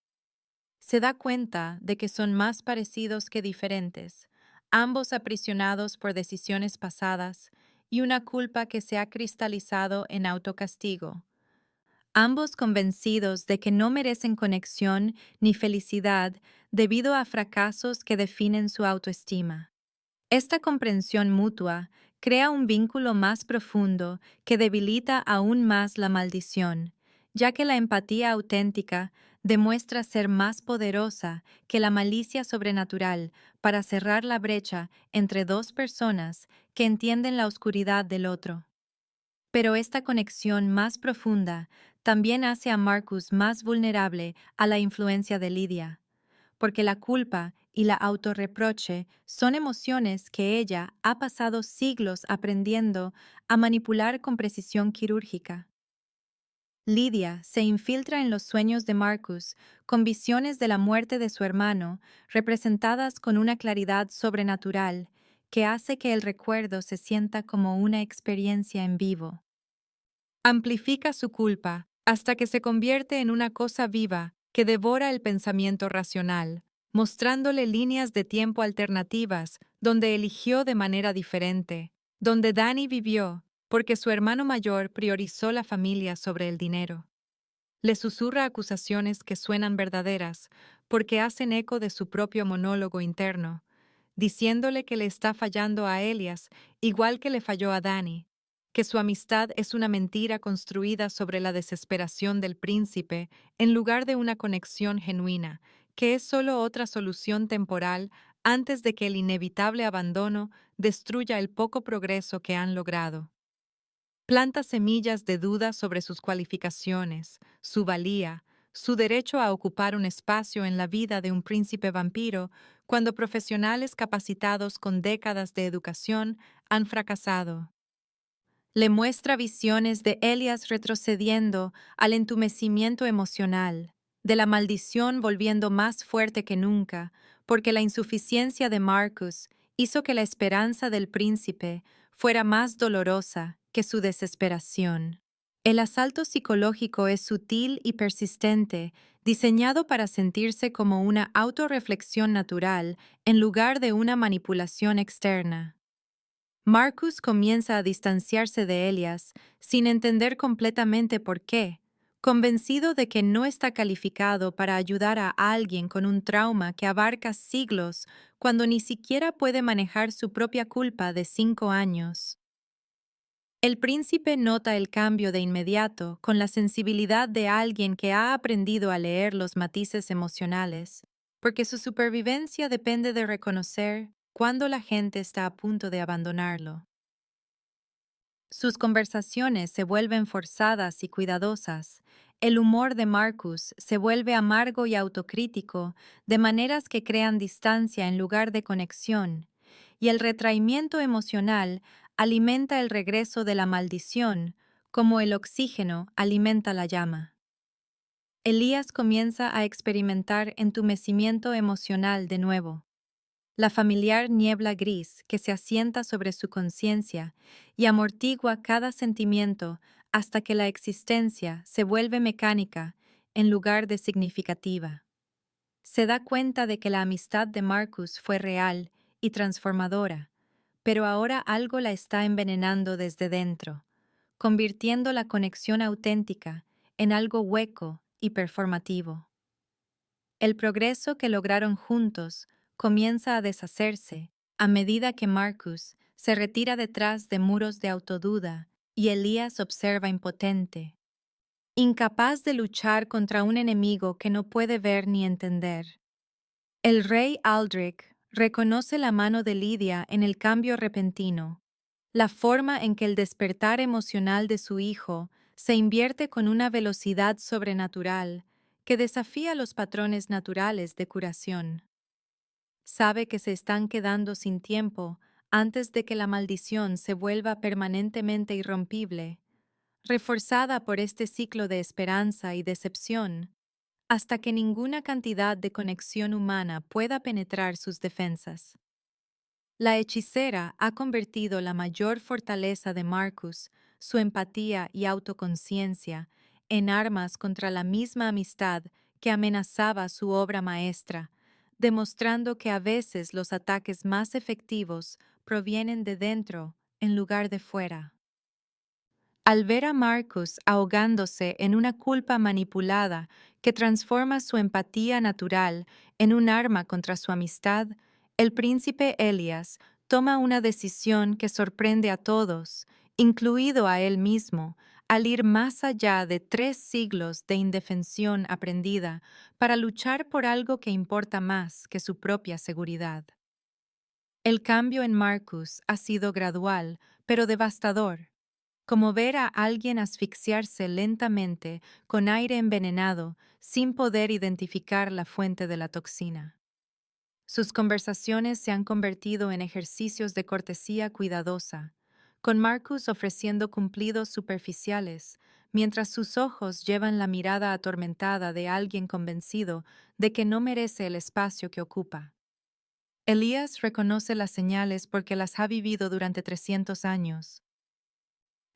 Se da cuenta de que son más parecidos que diferentes, ambos aprisionados por decisiones pasadas y una culpa que se ha cristalizado en autocastigo, ambos convencidos de que no merecen conexión ni felicidad debido a fracasos que definen su autoestima. Esta comprensión mutua crea un vínculo más profundo que debilita aún más la maldición, ya que la empatía auténtica demuestra ser más poderosa que la malicia sobrenatural para cerrar la brecha entre dos personas que entienden la oscuridad del otro. Pero esta conexión más profunda también hace a Marcus más vulnerable a la influencia de Lidia, porque la culpa y la autorreproche son emociones que ella ha pasado siglos aprendiendo a manipular con precisión quirúrgica. Lidia se infiltra en los sueños de Marcus con visiones de la muerte de su hermano, representadas con una claridad sobrenatural que hace que el recuerdo se sienta como una experiencia en vivo. Amplifica su culpa hasta que se convierte en una cosa viva que devora el pensamiento racional, mostrándole líneas de tiempo alternativas donde eligió de manera diferente, donde Danny vivió porque su hermano mayor priorizó la familia sobre el dinero. Le susurra acusaciones que suenan verdaderas porque hacen eco de su propio monólogo interno, diciéndole que le está fallando a Elias igual que le falló a Danny, que su amistad es una mentira construida sobre la desesperación del príncipe en lugar de una conexión genuina, que es solo otra solución temporal antes de que el inevitable abandono destruya el poco progreso que han logrado. Planta semillas de duda sobre sus cualificaciones, su valía, su derecho a ocupar un espacio en la vida de un príncipe vampiro cuando profesionales capacitados con décadas de educación han fracasado. Le muestra visiones de Elias retrocediendo al entumecimiento emocional, de la maldición volviendo más fuerte que nunca, porque la insuficiencia de Marcus hizo que la esperanza del príncipe fuera más dolorosa que su desesperación. El asalto psicológico es sutil y persistente, diseñado para sentirse como una autorreflexión natural en lugar de una manipulación externa. Marcus comienza a distanciarse de Elias sin entender completamente por qué, convencido de que no está calificado para ayudar a alguien con un trauma que abarca siglos cuando ni siquiera puede manejar su propia culpa de 5 años. El príncipe nota el cambio de inmediato con la sensibilidad de alguien que ha aprendido a leer los matices emocionales, porque su supervivencia depende de reconocer cuando la gente está a punto de abandonarlo. Sus conversaciones se vuelven forzadas y cuidadosas. El humor de Marcus se vuelve amargo y autocrítico, de maneras que crean distancia en lugar de conexión, y el retraimiento emocional alimenta el regreso de la maldición, como el oxígeno alimenta la llama. Elías comienza a experimentar entumecimiento emocional de nuevo, la familiar niebla gris que se asienta sobre su conciencia y amortigua cada sentimiento hasta que la existencia se vuelve mecánica en lugar de significativa. Se da cuenta de que la amistad de Marcus fue real y transformadora, pero ahora algo la está envenenando desde dentro, convirtiendo la conexión auténtica en algo hueco y performativo. El progreso que lograron juntos comienza a deshacerse a medida que Marcus se retira detrás de muros de autoduda y Elías observa impotente, incapaz de luchar contra un enemigo que no puede ver ni entender. El rey Aldrich reconoce la mano de Lidia en el cambio repentino, la forma en que el despertar emocional de su hijo se invierte con una velocidad sobrenatural que desafía los patrones naturales de curación. Sabe que se están quedando sin tiempo antes de que la maldición se vuelva permanentemente irrompible, reforzada por este ciclo de esperanza y decepción, hasta que ninguna cantidad de conexión humana pueda penetrar sus defensas. La hechicera ha convertido la mayor fortaleza de Marcus, su empatía y autoconciencia, en armas contra la misma amistad que amenazaba su obra maestra, demostrando que a veces los ataques más efectivos provienen de dentro en lugar de fuera. Al ver a Marcus ahogándose en una culpa manipulada que transforma su empatía natural en un arma contra su amistad, el príncipe Elias toma una decisión que sorprende a todos, incluido a él mismo, al ir más allá de 3 siglos de indefensión aprendida para luchar por algo que importa más que su propia seguridad. El cambio en Marcus ha sido gradual, pero devastador, como ver a alguien asfixiarse lentamente con aire envenenado sin poder identificar la fuente de la toxina. Sus conversaciones se han convertido en ejercicios de cortesía cuidadosa, con Marcus ofreciendo cumplidos superficiales, mientras sus ojos llevan la mirada atormentada de alguien convencido de que no merece el espacio que ocupa. Elías reconoce las señales porque las ha vivido durante 300 años.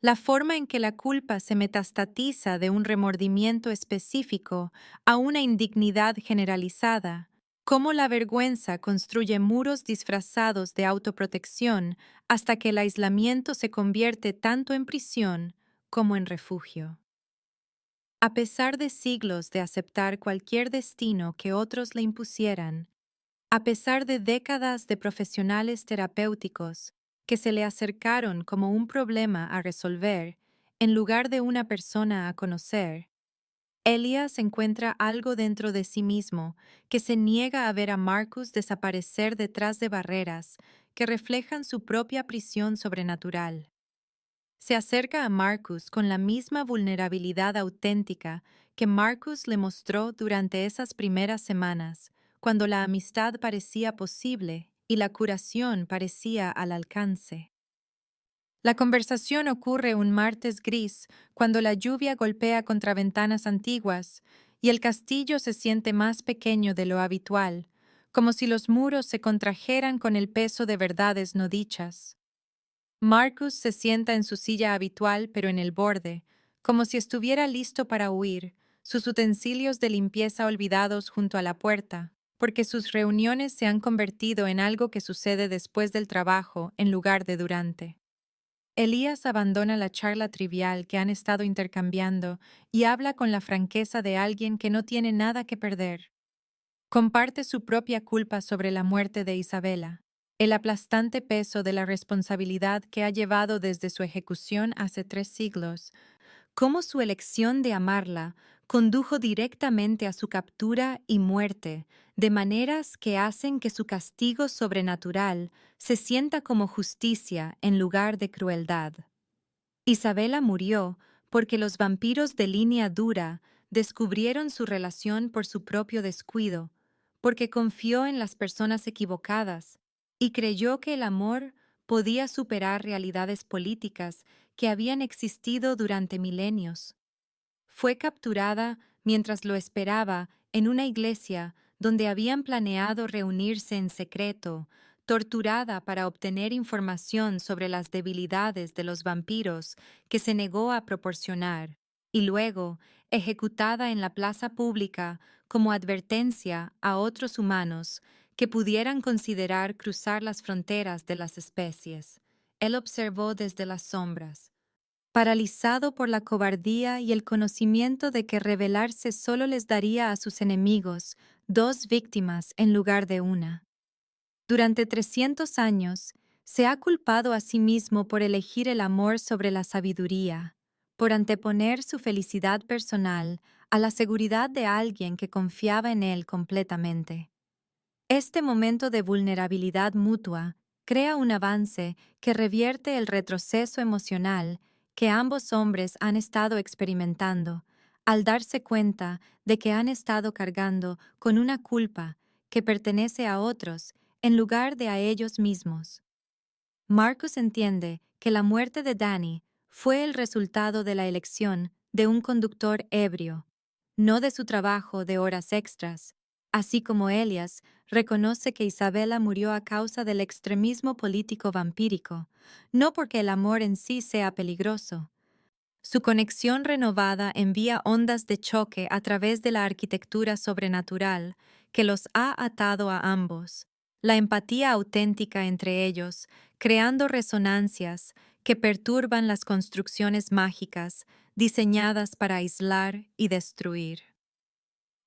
La forma en que la culpa se metastatiza de un remordimiento específico a una indignidad generalizada, cómo la vergüenza construye muros disfrazados de autoprotección hasta que el aislamiento se convierte tanto en prisión como en refugio. A pesar de siglos de aceptar cualquier destino que otros le impusieran, a pesar de décadas de profesionales terapéuticos que se le acercaron como un problema a resolver en lugar de una persona a conocer, Elias encuentra algo dentro de sí mismo que se niega a ver a Marcus desaparecer detrás de barreras que reflejan su propia prisión sobrenatural. Se acerca a Marcus con la misma vulnerabilidad auténtica que Marcus le mostró durante esas primeras semanas, cuando la amistad parecía posible y la curación parecía al alcance. La conversación ocurre un martes gris, cuando la lluvia golpea contra ventanas antiguas y el castillo se siente más pequeño de lo habitual, como si los muros se contrajeran con el peso de verdades no dichas. Marcus se sienta en su silla habitual, pero en el borde, como si estuviera listo para huir, sus utensilios de limpieza olvidados junto a la puerta, porque sus reuniones se han convertido en algo que sucede después del trabajo en lugar de durante. Elías abandona la charla trivial que han estado intercambiando y habla con la franqueza de alguien que no tiene nada que perder. Comparte su propia culpa sobre la muerte de Isabela, el aplastante peso de la responsabilidad que ha llevado desde su ejecución hace 3 siglos, cómo su elección de amarla condujo directamente a su captura y muerte, de maneras que hacen que su castigo sobrenatural se sienta como justicia en lugar de crueldad. Isabela murió porque los vampiros de línea dura descubrieron su relación por su propio descuido, porque confió en las personas equivocadas y creyó que el amor podía superar realidades políticas que habían existido durante milenios. Fue capturada mientras lo esperaba en una iglesia donde habían planeado reunirse en secreto, torturada para obtener información sobre las debilidades de los vampiros que se negó a proporcionar, y luego ejecutada en la plaza pública como advertencia a otros humanos que pudieran considerar cruzar las fronteras de las especies. Él observó desde las sombras, paralizado por la cobardía y el conocimiento de que rebelarse solo les daría a sus enemigos 2 víctimas en lugar de una. Durante 300 años, se ha culpado a sí mismo por elegir el amor sobre la sabiduría, por anteponer su felicidad personal a la seguridad de alguien que confiaba en él completamente. Este momento de vulnerabilidad mutua crea un avance que revierte el retroceso emocional que ambos hombres han estado experimentando al darse cuenta de que han estado cargando con una culpa que pertenece a otros en lugar de a ellos mismos. Marcus entiende que la muerte de Danny fue el resultado de la elección de un conductor ebrio, no de su trabajo de horas extras, así como Elias reconoce que Isabela murió a causa del extremismo político vampírico, no porque el amor en sí sea peligroso. Su conexión renovada envía ondas de choque a través de la arquitectura sobrenatural que los ha atado a ambos, la empatía auténtica entre ellos, creando resonancias que perturban las construcciones mágicas diseñadas para aislar y destruir.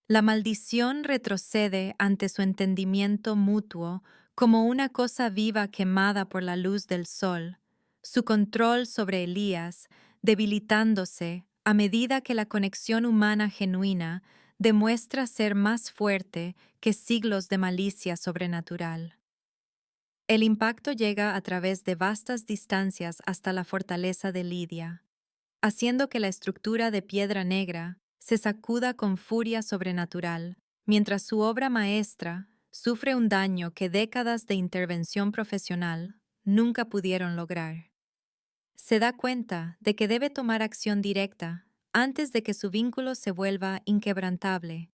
La maldición retrocede ante su entendimiento mutuo como una cosa viva quemada por la luz del sol, su control sobre Elías debilitándose a medida que la conexión humana genuina demuestra ser más fuerte que siglos de malicia sobrenatural. El impacto llega a través de vastas distancias hasta la fortaleza de Lidia, haciendo que la estructura de piedra negra se sacuda con furia sobrenatural, mientras su obra maestra sufre un daño que décadas de intervención profesional nunca pudieron lograr. Se da cuenta de que debe tomar acción directa antes de que su vínculo se vuelva inquebrantable,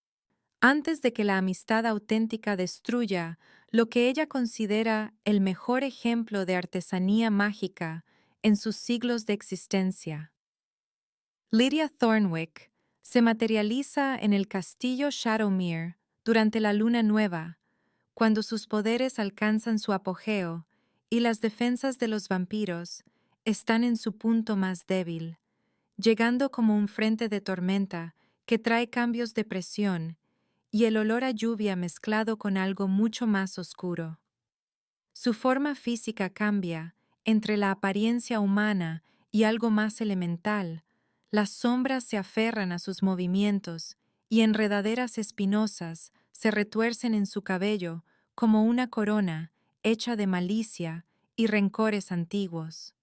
antes de que la amistad auténtica destruya lo que ella considera el mejor ejemplo de artesanía mágica en sus siglos de existencia. Lydia Thornwick se materializa en el castillo Shadowmere durante la luna nueva, cuando sus poderes alcanzan su apogeo y las defensas de los vampiros están en su punto más débil, llegando como un frente de tormenta que trae cambios de presión y el olor a lluvia mezclado con algo mucho más oscuro. Su forma física cambia entre la apariencia humana y algo más elemental. Las sombras se aferran a sus movimientos y enredaderas espinosas se retuercen en su cabello como una corona hecha de malicia y rencores antiguos.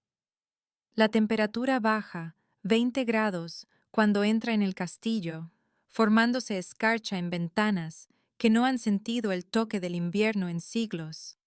La temperatura baja 20 grados cuando entra en el castillo, formándose escarcha en ventanas que no han sentido el toque del invierno en siglos.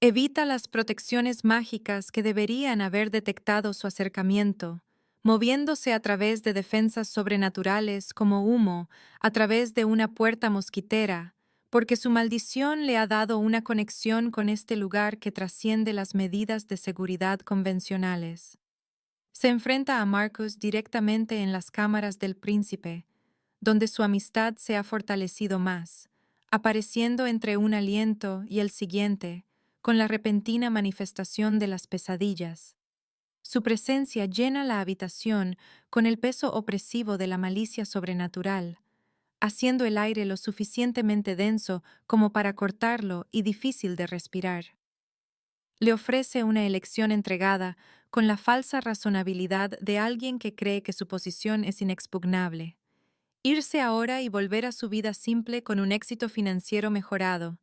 Evita las protecciones mágicas que deberían haber detectado su acercamiento, moviéndose a través de defensas sobrenaturales como humo a través de una puerta mosquitera, porque su maldición le ha dado una conexión con este lugar que trasciende las medidas de seguridad convencionales. Se enfrenta a Marcus directamente en las cámaras del príncipe, donde su amistad se ha fortalecido más, apareciendo entre un aliento y el siguiente, con la repentina manifestación de las pesadillas. Su presencia llena la habitación con el peso opresivo de la malicia sobrenatural, haciendo el aire lo suficientemente denso como para cortarlo y difícil de respirar. Le ofrece una elección entregada con la falsa razonabilidad de alguien que cree que su posición es inexpugnable. Irse ahora y volver a su vida simple con un éxito financiero mejorado,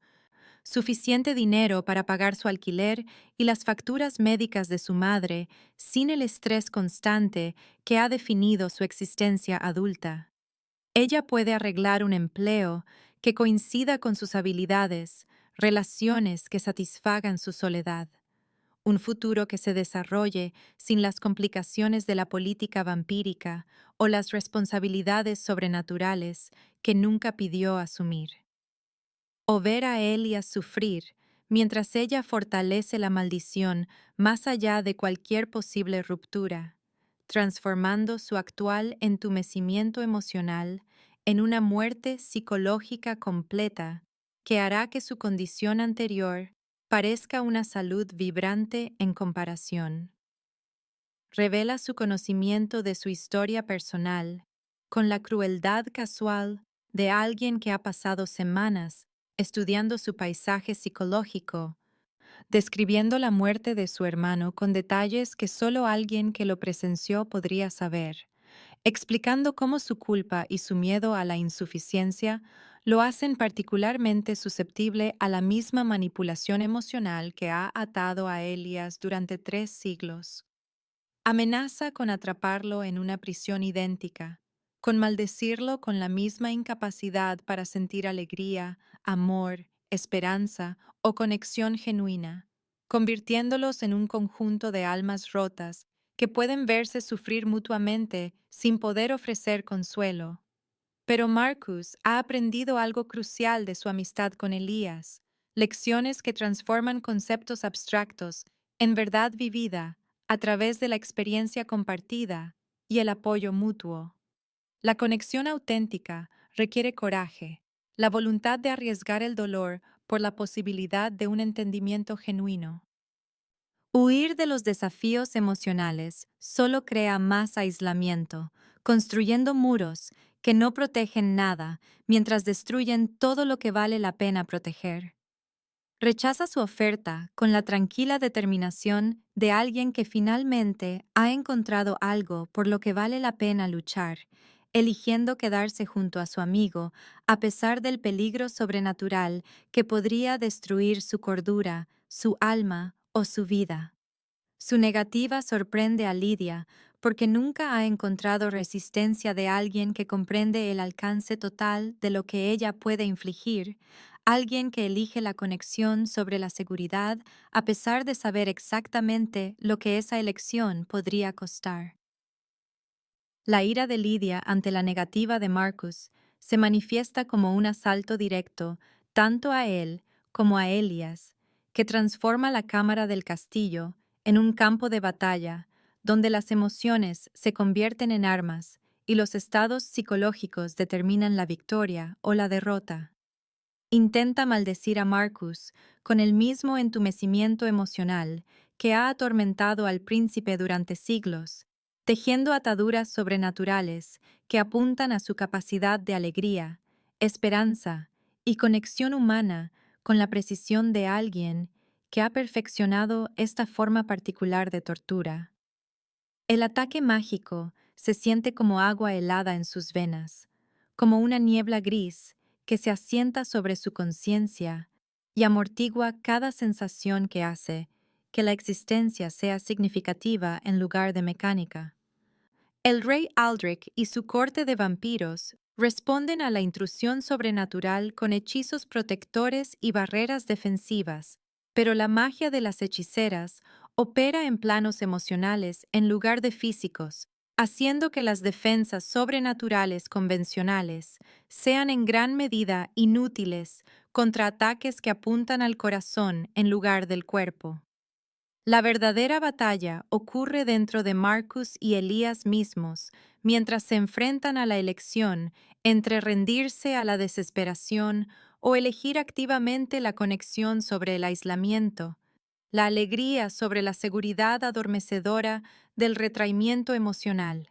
suficiente dinero para pagar su alquiler y las facturas médicas de su madre, sin el estrés constante que ha definido su existencia adulta. Ella puede arreglar un empleo que coincida con sus habilidades, relaciones que satisfagan su soledad, un futuro que se desarrolle sin las complicaciones de la política vampírica o las responsabilidades sobrenaturales que nunca pidió asumir. O ver a Elias sufrir mientras ella fortalece la maldición más allá de cualquier posible ruptura, transformando su actual entumecimiento emocional en una muerte psicológica completa que hará que su condición anterior parezca una salud vibrante en comparación. Revela su conocimiento de su historia personal con la crueldad casual de alguien que ha pasado semanas estudiando su paisaje psicológico, describiendo la muerte de su hermano con detalles que solo alguien que lo presenció podría saber, explicando cómo su culpa y su miedo a la insuficiencia lo hacen particularmente susceptible a la misma manipulación emocional que ha atado a Elias durante 3 siglos. Amenaza con atraparlo en una prisión idéntica, con maldecirlo con la misma incapacidad para sentir alegría, amor, esperanza o conexión genuina, convirtiéndolos en un conjunto de almas rotas que pueden verse sufrir mutuamente sin poder ofrecer consuelo. Pero Marcus ha aprendido algo crucial de su amistad con Elías, lecciones que transforman conceptos abstractos en verdad vivida a través de la experiencia compartida y el apoyo mutuo. La conexión auténtica requiere coraje, la voluntad de arriesgar el dolor por la posibilidad de un entendimiento genuino. Huir de los desafíos emocionales solo crea más aislamiento, construyendo muros que no protegen nada mientras destruyen todo lo que vale la pena proteger. Rechaza su oferta con la tranquila determinación de alguien que finalmente ha encontrado algo por lo que vale la pena luchar, eligiendo quedarse junto a su amigo a pesar del peligro sobrenatural que podría destruir su cordura, su alma o su vida. Su negativa sorprende a Lidia porque nunca ha encontrado resistencia de alguien que comprende el alcance total de lo que ella puede infligir, alguien que elige la conexión sobre la seguridad a pesar de saber exactamente lo que esa elección podría costar. La ira de Lidia ante la negativa de Marcus se manifiesta como un asalto directo tanto a él como a Elias, que transforma la cámara del castillo en un campo de batalla, donde las emociones se convierten en armas y los estados psicológicos determinan la victoria o la derrota. Intenta maldecir a Marcus con el mismo entumecimiento emocional que ha atormentado al príncipe durante siglos, tejiendo ataduras sobrenaturales que apuntan a su capacidad de alegría, esperanza y conexión humana con la precisión de alguien que ha perfeccionado esta forma particular de tortura. El ataque mágico se siente como agua helada en sus venas, como una niebla gris que se asienta sobre su conciencia y amortigua cada sensación que hace que la existencia sea significativa en lugar de mecánica. El rey Aldrich y su corte de vampiros responden a la intrusión sobrenatural con hechizos protectores y barreras defensivas, pero la magia de las hechiceras opera en planos emocionales en lugar de físicos, haciendo que las defensas sobrenaturales convencionales sean en gran medida inútiles contra ataques que apuntan al corazón en lugar del cuerpo. La verdadera batalla ocurre dentro de Marcus y Elías mismos, mientras se enfrentan a la elección entre rendirse a la desesperación o elegir activamente la conexión sobre el aislamiento, la alegría sobre la seguridad adormecedora del retraimiento emocional.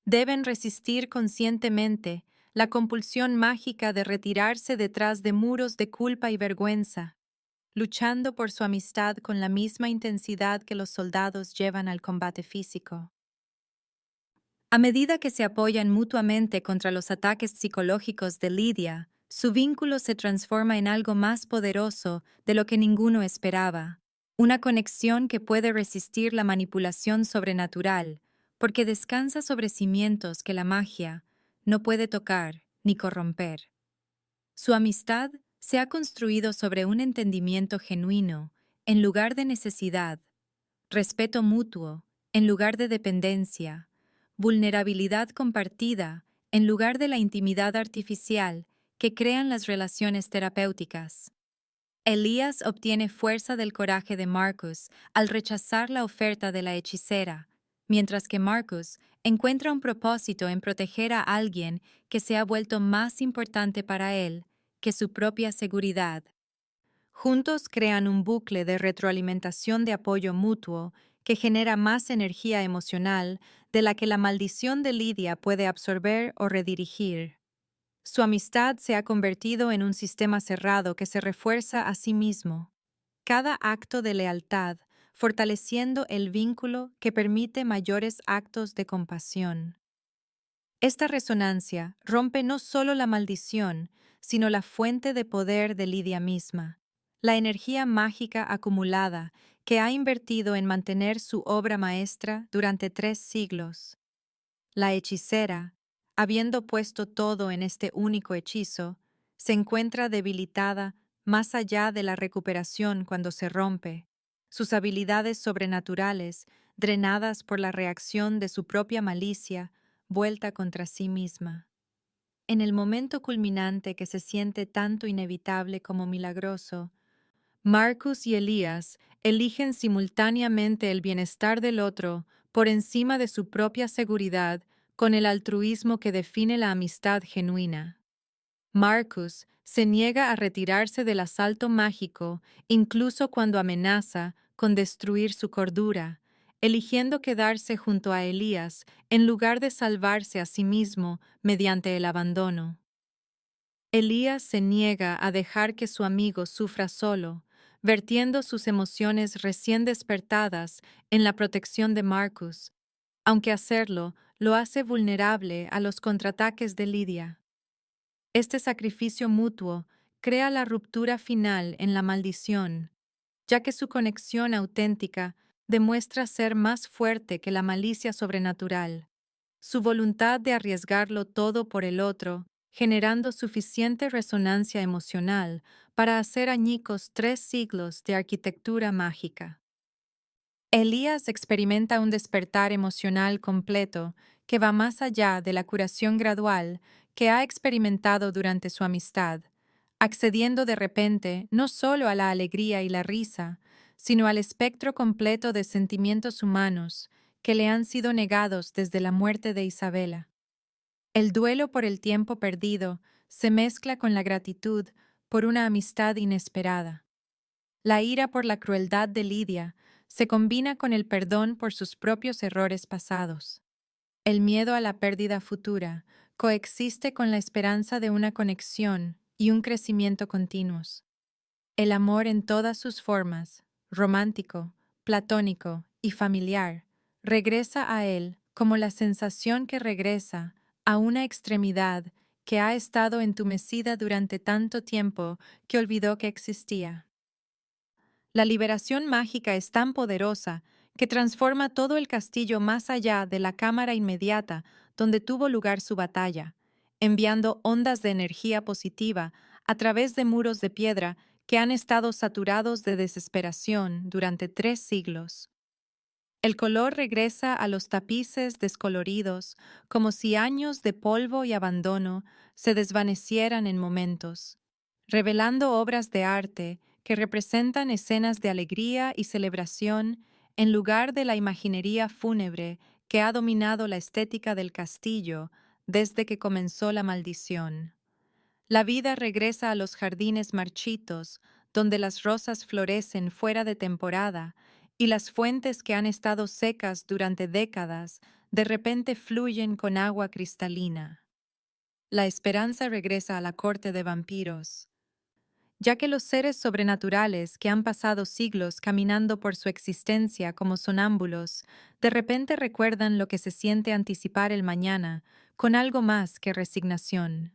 Deben resistir conscientemente la compulsión mágica de retirarse detrás de muros de culpa y vergüenza, luchando por su amistad con la misma intensidad que los soldados llevan al combate físico. A medida que se apoyan mutuamente contra los ataques psicológicos de Lidia, su vínculo se transforma en algo más poderoso de lo que ninguno esperaba, una conexión que puede resistir la manipulación sobrenatural, porque descansa sobre cimientos que la magia no puede tocar ni corromper. Su amistad se ha construido sobre un entendimiento genuino, en lugar de necesidad, respeto mutuo, en lugar de dependencia, vulnerabilidad compartida, en lugar de la intimidad artificial que crean las relaciones terapéuticas. Elías obtiene fuerza del coraje de Marcus al rechazar la oferta de la hechicera, mientras que Marcus encuentra un propósito en proteger a alguien que se ha vuelto más importante para él que su propia seguridad. Juntos crean un bucle de retroalimentación de apoyo mutuo que genera más energía emocional de la que la maldición de Lidia puede absorber o redirigir. Su amistad se ha convertido en un sistema cerrado que se refuerza a sí mismo. Cada acto de lealtad, fortaleciendo el vínculo que permite mayores actos de compasión. Esta resonancia rompe no solo la maldición, sino la fuente de poder de Lidia misma, la energía mágica acumulada que ha invertido en mantener su obra maestra durante 3 siglos. La hechicera, habiendo puesto todo en este único hechizo, se encuentra debilitada más allá de la recuperación cuando se rompe. Sus habilidades sobrenaturales drenadas por la reacción de su propia malicia, vuelta contra sí misma. En el momento culminante que se siente tanto inevitable como milagroso, Marcus y Elías eligen simultáneamente el bienestar del otro por encima de su propia seguridad con el altruismo que define la amistad genuina. Marcus se niega a retirarse del asalto mágico incluso cuando amenaza con destruir su cordura, eligiendo quedarse junto a Elías en lugar de salvarse a sí mismo mediante el abandono. Elías se niega a dejar que su amigo sufra solo, vertiendo sus emociones recién despertadas en la protección de Marcus, aunque hacerlo lo hace vulnerable a los contraataques de Lidia. Este sacrificio mutuo crea la ruptura final en la maldición, ya que su conexión auténtica demuestra ser más fuerte que la malicia sobrenatural, su voluntad de arriesgarlo todo por el otro, generando suficiente resonancia emocional para hacer añicos 3 siglos de arquitectura mágica. Elías experimenta un despertar emocional completo que va más allá de la curación gradual que ha experimentado durante su amistad, accediendo de repente no solo a la alegría y la risa, sino al espectro completo de sentimientos humanos que le han sido negados desde la muerte de Isabela. El duelo por el tiempo perdido se mezcla con la gratitud por una amistad inesperada. La ira por la crueldad de Lidia se combina con el perdón por sus propios errores pasados. El miedo a la pérdida futura coexiste con la esperanza de una conexión y un crecimiento continuos. El amor en todas sus formas, romántico, platónico y familiar, regresa a él como la sensación que regresa a una extremidad que ha estado entumecida durante tanto tiempo que olvidó que existía. La liberación mágica es tan poderosa que transforma todo el castillo más allá de la cámara inmediata donde tuvo lugar su batalla, enviando ondas de energía positiva a través de muros de piedra que han estado saturados de desesperación durante 3 siglos. El color regresa a los tapices descoloridos como si años de polvo y abandono se desvanecieran en momentos, revelando obras de arte que representan escenas de alegría y celebración en lugar de la imaginería fúnebre que ha dominado la estética del castillo desde que comenzó la maldición. La vida regresa a los jardines marchitos, donde las rosas florecen fuera de temporada y las fuentes que han estado secas durante décadas de repente fluyen con agua cristalina. La esperanza regresa a la corte de vampiros, ya que los seres sobrenaturales que han pasado siglos caminando por su existencia como sonámbulos, de repente recuerdan lo que se siente anticipar el mañana con algo más que resignación.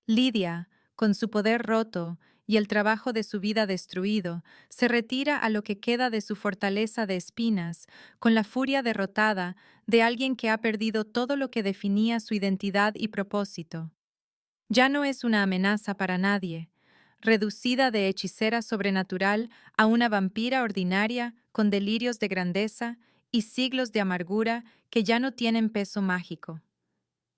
Lidia, con su poder roto y el trabajo de su vida destruido, se retira a lo que queda de su fortaleza de espinas, con la furia derrotada de alguien que ha perdido todo lo que definía su identidad y propósito. Ya no es una amenaza para nadie, reducida de hechicera sobrenatural a una vampira ordinaria con delirios de grandeza y siglos de amargura que ya no tienen peso mágico.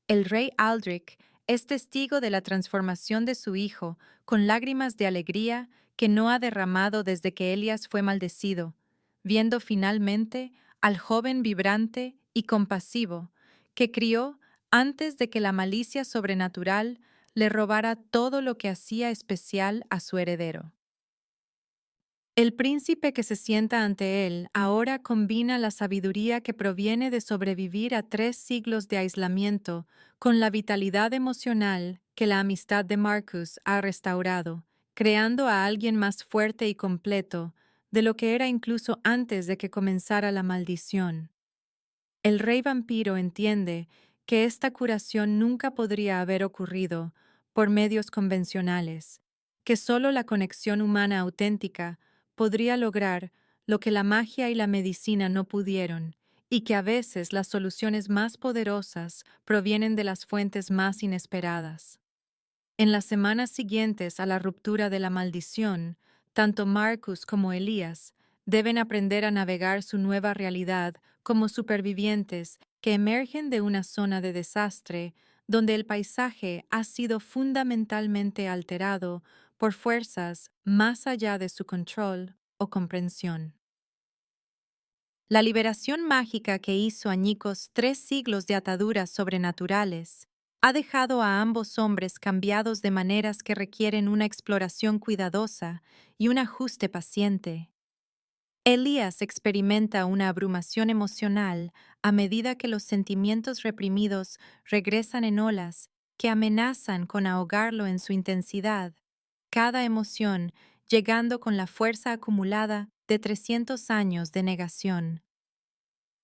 El rey Aldrich es testigo de la transformación de su hijo con lágrimas de alegría que no ha derramado desde que Elias fue maldecido, viendo finalmente al joven vibrante y compasivo que crió antes de que la malicia sobrenatural le robara todo lo que hacía especial a su heredero. El príncipe que se sienta ante él ahora combina la sabiduría que proviene de sobrevivir a 3 siglos de aislamiento con la vitalidad emocional que la amistad de Marcus ha restaurado, creando a alguien más fuerte y completo de lo que era incluso antes de que comenzara la maldición. El rey vampiro entiende que esta curación nunca podría haber ocurrido por medios convencionales, que solo la conexión humana auténtica podría lograr lo que la magia y la medicina no pudieron, y que a veces las soluciones más poderosas provienen de las fuentes más inesperadas. En las semanas siguientes a la ruptura de la maldición, tanto Marcus como Elías Deben aprender a navegar su nueva realidad como supervivientes que emergen de una zona de desastre donde el paisaje ha sido fundamentalmente alterado por fuerzas más allá de su control o comprensión. La liberación mágica que hizo añicos 3 siglos de ataduras sobrenaturales ha dejado a ambos hombres cambiados de maneras que requieren una exploración cuidadosa y un ajuste paciente. Elías experimenta una abrumación emocional a medida que los sentimientos reprimidos regresan en olas que amenazan con ahogarlo en su intensidad, cada emoción llegando con la fuerza acumulada de 300 años de negación.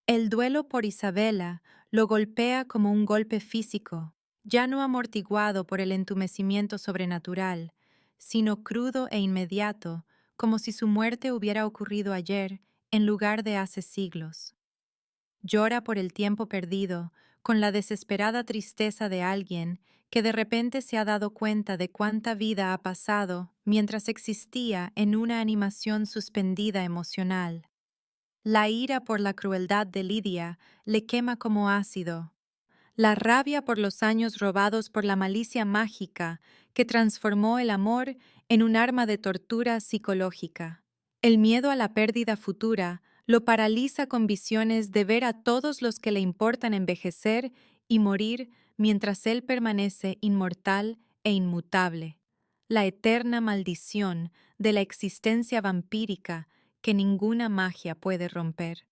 El duelo por Isabela lo golpea como un golpe físico, ya no amortiguado por el entumecimiento sobrenatural, sino crudo e inmediato, como si su muerte hubiera ocurrido ayer en lugar de hace siglos. Llora por el tiempo perdido, con la desesperada tristeza de alguien que de repente se ha dado cuenta de cuánta vida ha pasado mientras existía en una animación suspendida emocional. La ira por la crueldad de Lidia le quema como ácido. La rabia por los años robados por la malicia mágica que transformó el amor en un arma de tortura psicológica. El miedo a la pérdida futura lo paraliza con visiones de ver a todos los que le importan envejecer y morir mientras él permanece inmortal e inmutable. La eterna maldición de la existencia vampírica que ninguna magia puede romper.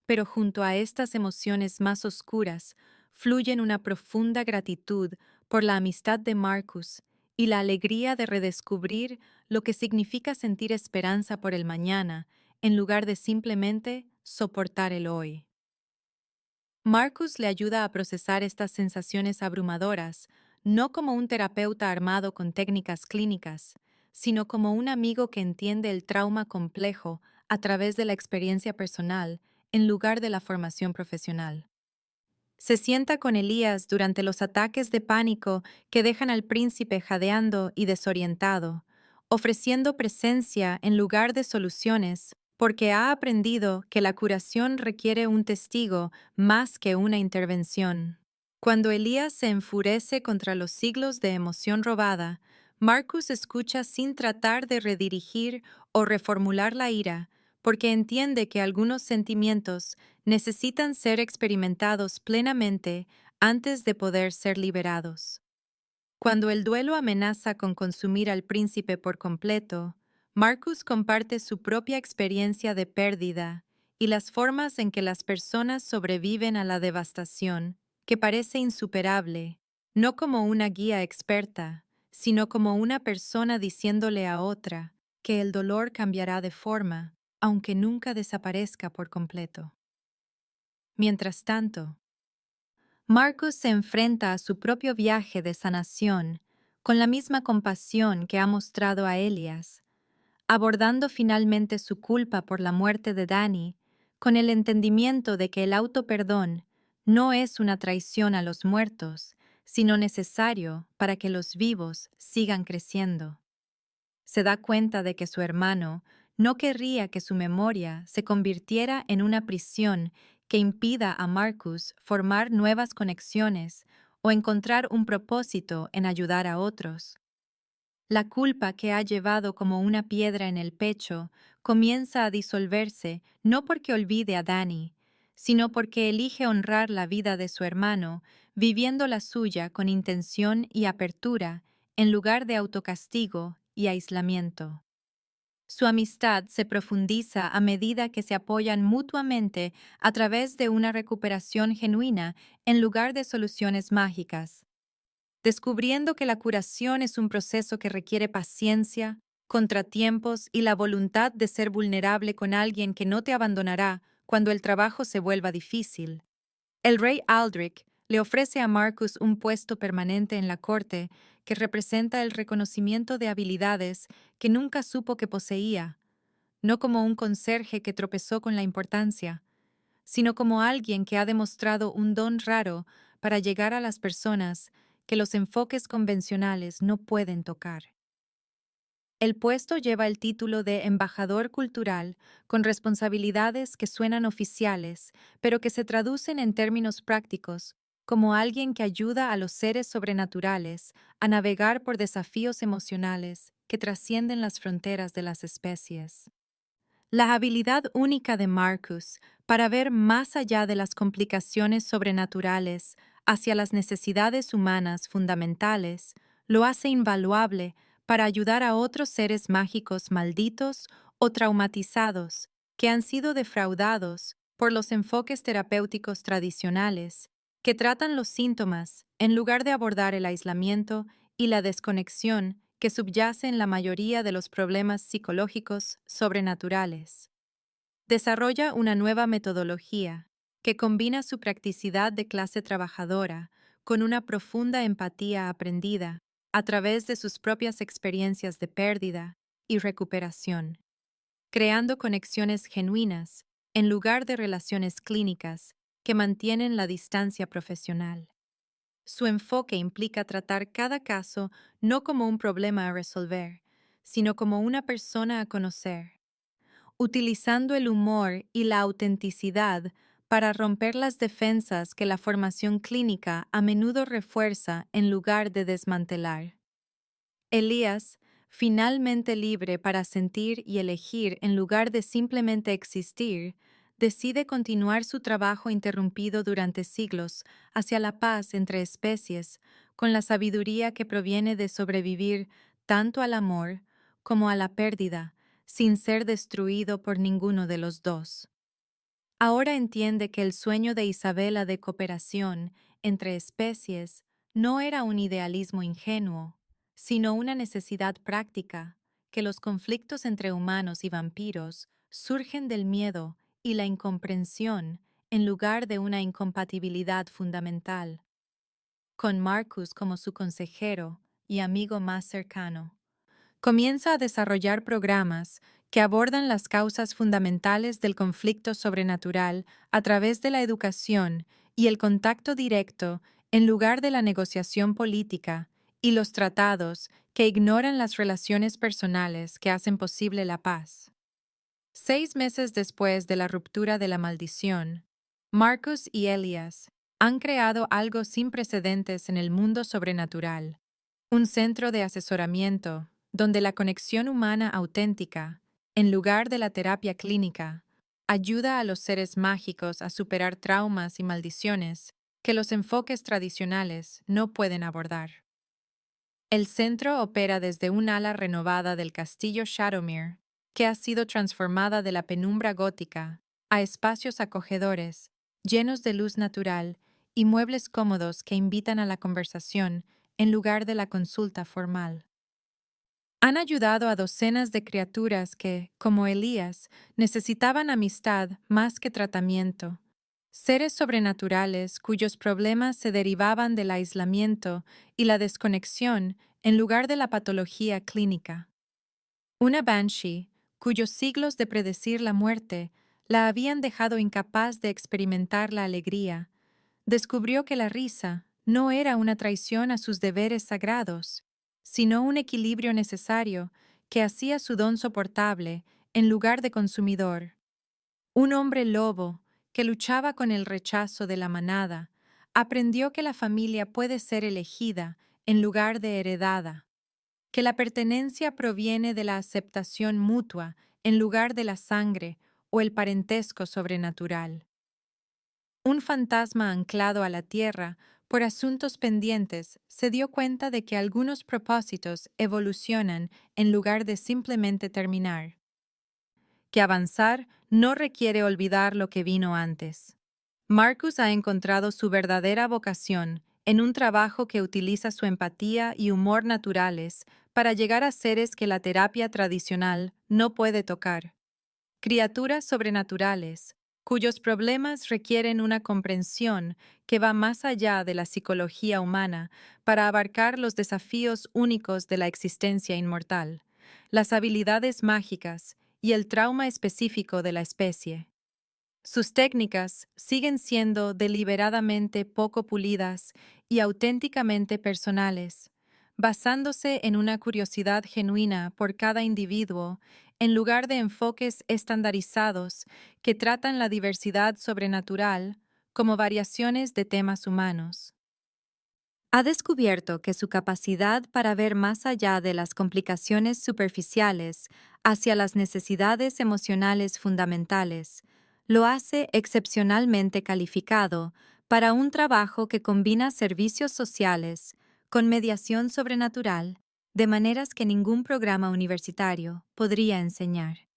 Pero junto a estas emociones más oscuras fluyen una profunda gratitud por la amistad de Marcus y la alegría de redescubrir lo que significa sentir esperanza por el mañana en lugar de simplemente soportar el hoy. Marcus le ayuda a procesar estas sensaciones abrumadoras, no como un terapeuta armado con técnicas clínicas, sino como un amigo que entiende el trauma complejo a través de la experiencia personal en lugar de la formación profesional. Se sienta con Elías durante los ataques de pánico que dejan al príncipe jadeando y desorientado, ofreciendo presencia en lugar de soluciones, porque ha aprendido que la curación requiere un testigo más que una intervención. Cuando Elías se enfurece contra los siglos de emoción robada, Marcus escucha sin tratar de redirigir o reformular la ira, porque entiende que algunos sentimientos necesitan ser experimentados plenamente antes de poder ser liberados. Cuando el duelo amenaza con consumir al príncipe por completo, Marcus comparte su propia experiencia de pérdida y las formas en que las personas sobreviven a la devastación, que parece insuperable, no como una guía experta, sino como una persona diciéndole a otra que el dolor cambiará de forma, aunque nunca desaparezca por completo. Mientras tanto, Marcus se enfrenta a su propio viaje de sanación con la misma compasión que ha mostrado a Elias, abordando finalmente su culpa por la muerte de Dani, con el entendimiento de que el autoperdón no es una traición a los muertos, sino necesario para que los vivos sigan creciendo. Se da cuenta de que su hermano no querría que su memoria se convirtiera en una prisión que impida a Marcus formar nuevas conexiones o encontrar un propósito en ayudar a otros. La culpa que ha llevado como una piedra en el pecho comienza a disolverse no porque olvide a Danny, sino porque elige honrar la vida de su hermano, viviendo la suya con intención y apertura, en lugar de autocastigo y aislamiento. Su amistad se profundiza a medida que se apoyan mutuamente a través de una recuperación genuina en lugar de soluciones mágicas, descubriendo que la curación es un proceso que requiere paciencia, contratiempos y la voluntad de ser vulnerable con alguien que no te abandonará cuando el trabajo se vuelva difícil. El rey Aldrich le ofrece a Marcus un puesto permanente en la corte que representa el reconocimiento de habilidades que nunca supo que poseía, no como un conserje que tropezó con la importancia, sino como alguien que ha demostrado un don raro para llegar a las personas que los enfoques convencionales no pueden tocar. El puesto lleva el título de embajador cultural, con responsabilidades que suenan oficiales, pero que se traducen en términos prácticos, como alguien que ayuda a los seres sobrenaturales a navegar por desafíos emocionales que trascienden las fronteras de las especies. La habilidad única de Marcus para ver más allá de las complicaciones sobrenaturales hacia las necesidades humanas fundamentales lo hace invaluable para ayudar a otros seres mágicos malditos o traumatizados que han sido defraudados por los enfoques terapéuticos tradicionales que tratan los síntomas en lugar de abordar el aislamiento y la desconexión que subyace en la mayoría de los problemas psicológicos sobrenaturales. Desarrolla una nueva metodología que combina su practicidad de clase trabajadora con una profunda empatía aprendida a través de sus propias experiencias de pérdida y recuperación, creando conexiones genuinas en lugar de relaciones clínicas que mantienen la distancia profesional. Su enfoque implica tratar cada caso no como un problema a resolver, sino como una persona a conocer, utilizando el humor y la autenticidad para romper las defensas que la formación clínica a menudo refuerza en lugar de desmantelar. Elías, finalmente libre para sentir y elegir en lugar de simplemente existir, decide continuar su trabajo interrumpido durante siglos hacia la paz entre especies, con la sabiduría que proviene de sobrevivir tanto al amor como a la pérdida, sin ser destruido por ninguno de los dos. Ahora entiende que el sueño de Isabela de cooperación entre especies no era un idealismo ingenuo, sino una necesidad práctica, que los conflictos entre humanos y vampiros surgen del miedo y la incomprensión en lugar de una incompatibilidad fundamental, con Marcus como su consejero y amigo más cercano. Comienza a desarrollar programas que abordan las causas fundamentales del conflicto sobrenatural a través de la educación y el contacto directo en lugar de la negociación política y los tratados que ignoran las relaciones personales que hacen posible la paz. 6 meses después de la ruptura de la maldición, Marcus y Elias han creado algo sin precedentes en el mundo sobrenatural, un centro de asesoramiento donde la conexión humana auténtica, en lugar de la terapia clínica, ayuda a los seres mágicos a superar traumas y maldiciones que los enfoques tradicionales no pueden abordar. El centro opera desde un ala renovada del castillo Shadowmere, que ha sido transformada de la penumbra gótica a espacios acogedores, llenos de luz natural y muebles cómodos que invitan a la conversación en lugar de la consulta formal. Han ayudado a docenas de criaturas que, como Elías, necesitaban amistad más que tratamiento. Seres sobrenaturales cuyos problemas se derivaban del aislamiento y la desconexión en lugar de la patología clínica. Una banshee, cuyos siglos de predecir la muerte la habían dejado incapaz de experimentar la alegría, descubrió que la risa no era una traición a sus deberes sagrados, sino un equilibrio necesario que hacía su don soportable en lugar de consumidor. Un hombre lobo que luchaba con el rechazo de la manada aprendió que la familia puede ser elegida en lugar de heredada, que la pertenencia proviene de la aceptación mutua en lugar de la sangre o el parentesco sobrenatural. Un fantasma anclado a la tierra por asuntos pendientes se dio cuenta de que algunos propósitos evolucionan en lugar de simplemente terminar, que avanzar no requiere olvidar lo que vino antes. Marcus ha encontrado su verdadera vocación en un trabajo que utiliza su empatía y humor naturales para llegar a seres que la terapia tradicional no puede tocar. Criaturas sobrenaturales, cuyos problemas requieren una comprensión que va más allá de la psicología humana para abarcar los desafíos únicos de la existencia inmortal, las habilidades mágicas y el trauma específico de la especie. Sus técnicas siguen siendo deliberadamente poco pulidas y auténticamente personales, basándose en una curiosidad genuina por cada individuo, en lugar de enfoques estandarizados que tratan la diversidad sobrenatural como variaciones de temas humanos. Ha descubierto que su capacidad para ver más allá de las complicaciones superficiales hacia las necesidades emocionales fundamentales lo hace excepcionalmente calificado para un trabajo que combina servicios sociales con mediación sobrenatural de maneras que ningún programa universitario podría enseñar.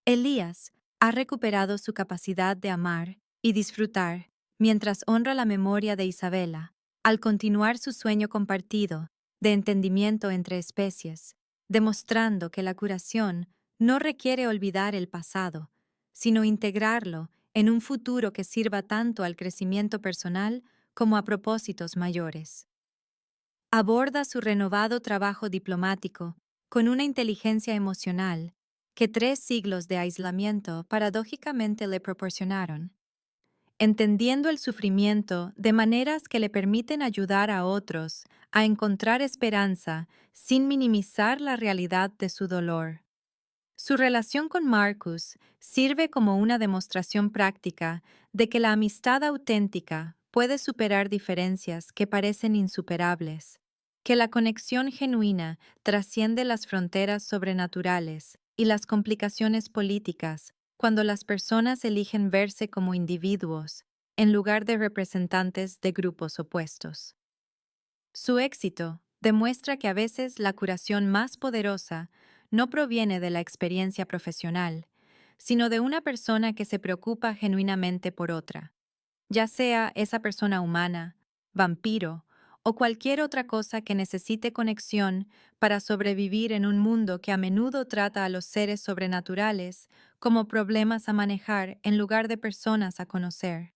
Elías ha recuperado su capacidad de amar y disfrutar mientras honra la memoria de Isabela, al continuar su sueño compartido de entendimiento entre especies, demostrando que la curación no requiere olvidar el pasado, sino integrarlo en un futuro que sirva tanto al crecimiento personal como a propósitos mayores. Aborda su renovado trabajo diplomático con una inteligencia emocional que 3 siglos de aislamiento paradójicamente le proporcionaron, entendiendo el sufrimiento de maneras que le permiten ayudar a otros a encontrar esperanza sin minimizar la realidad de su dolor. Su relación con Marcus sirve como una demostración práctica de que la amistad auténtica puede superar diferencias que parecen insuperables, que la conexión genuina trasciende las fronteras sobrenaturales y las complicaciones políticas cuando las personas eligen verse como individuos en lugar de representantes de grupos opuestos. Su éxito demuestra que a veces la curación más poderosa no proviene de la experiencia profesional, sino de una persona que se preocupa genuinamente por otra, ya sea esa persona humana, vampiro o cualquier otra cosa que necesite conexión para sobrevivir en un mundo que a menudo trata a los seres sobrenaturales como problemas a manejar en lugar de personas a conocer.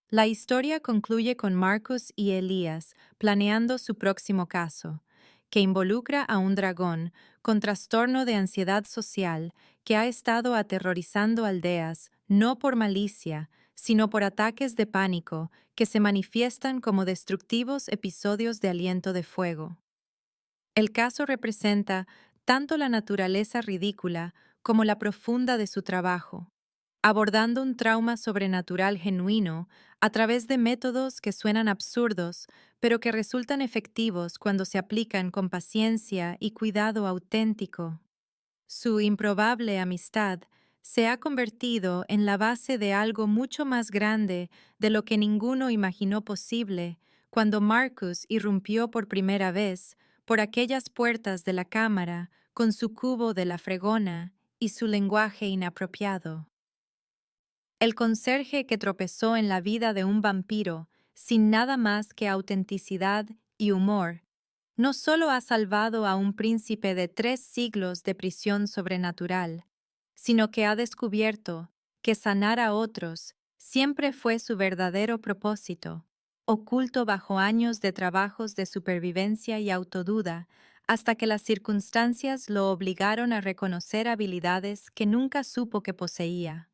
La historia concluye con Marcus y Elías planeando su próximo caso, que involucra a un dragón con trastorno de ansiedad social que ha estado aterrorizando aldeas no por malicia, sino por ataques de pánico que se manifiestan como destructivos episodios de aliento de fuego. El caso representa tanto la naturaleza ridícula como la profunda de su trabajo, abordando un trauma sobrenatural genuino a través de métodos que suenan absurdos, pero que resultan efectivos cuando se aplican con paciencia y cuidado auténtico. Su improbable amistad se ha convertido en la base de algo mucho más grande de lo que ninguno imaginó posible cuando Marcus irrumpió por primera vez por aquellas puertas de la cámara con su cubo de la fregona y su lenguaje inapropiado. El conserje que tropezó en la vida de un vampiro sin nada más que autenticidad y humor, no solo ha salvado a un príncipe de 3 siglos de prisión sobrenatural, sino que ha descubierto que sanar a otros siempre fue su verdadero propósito, oculto bajo años de trabajos de supervivencia y autoduda, hasta que las circunstancias lo obligaron a reconocer habilidades que nunca supo que poseía.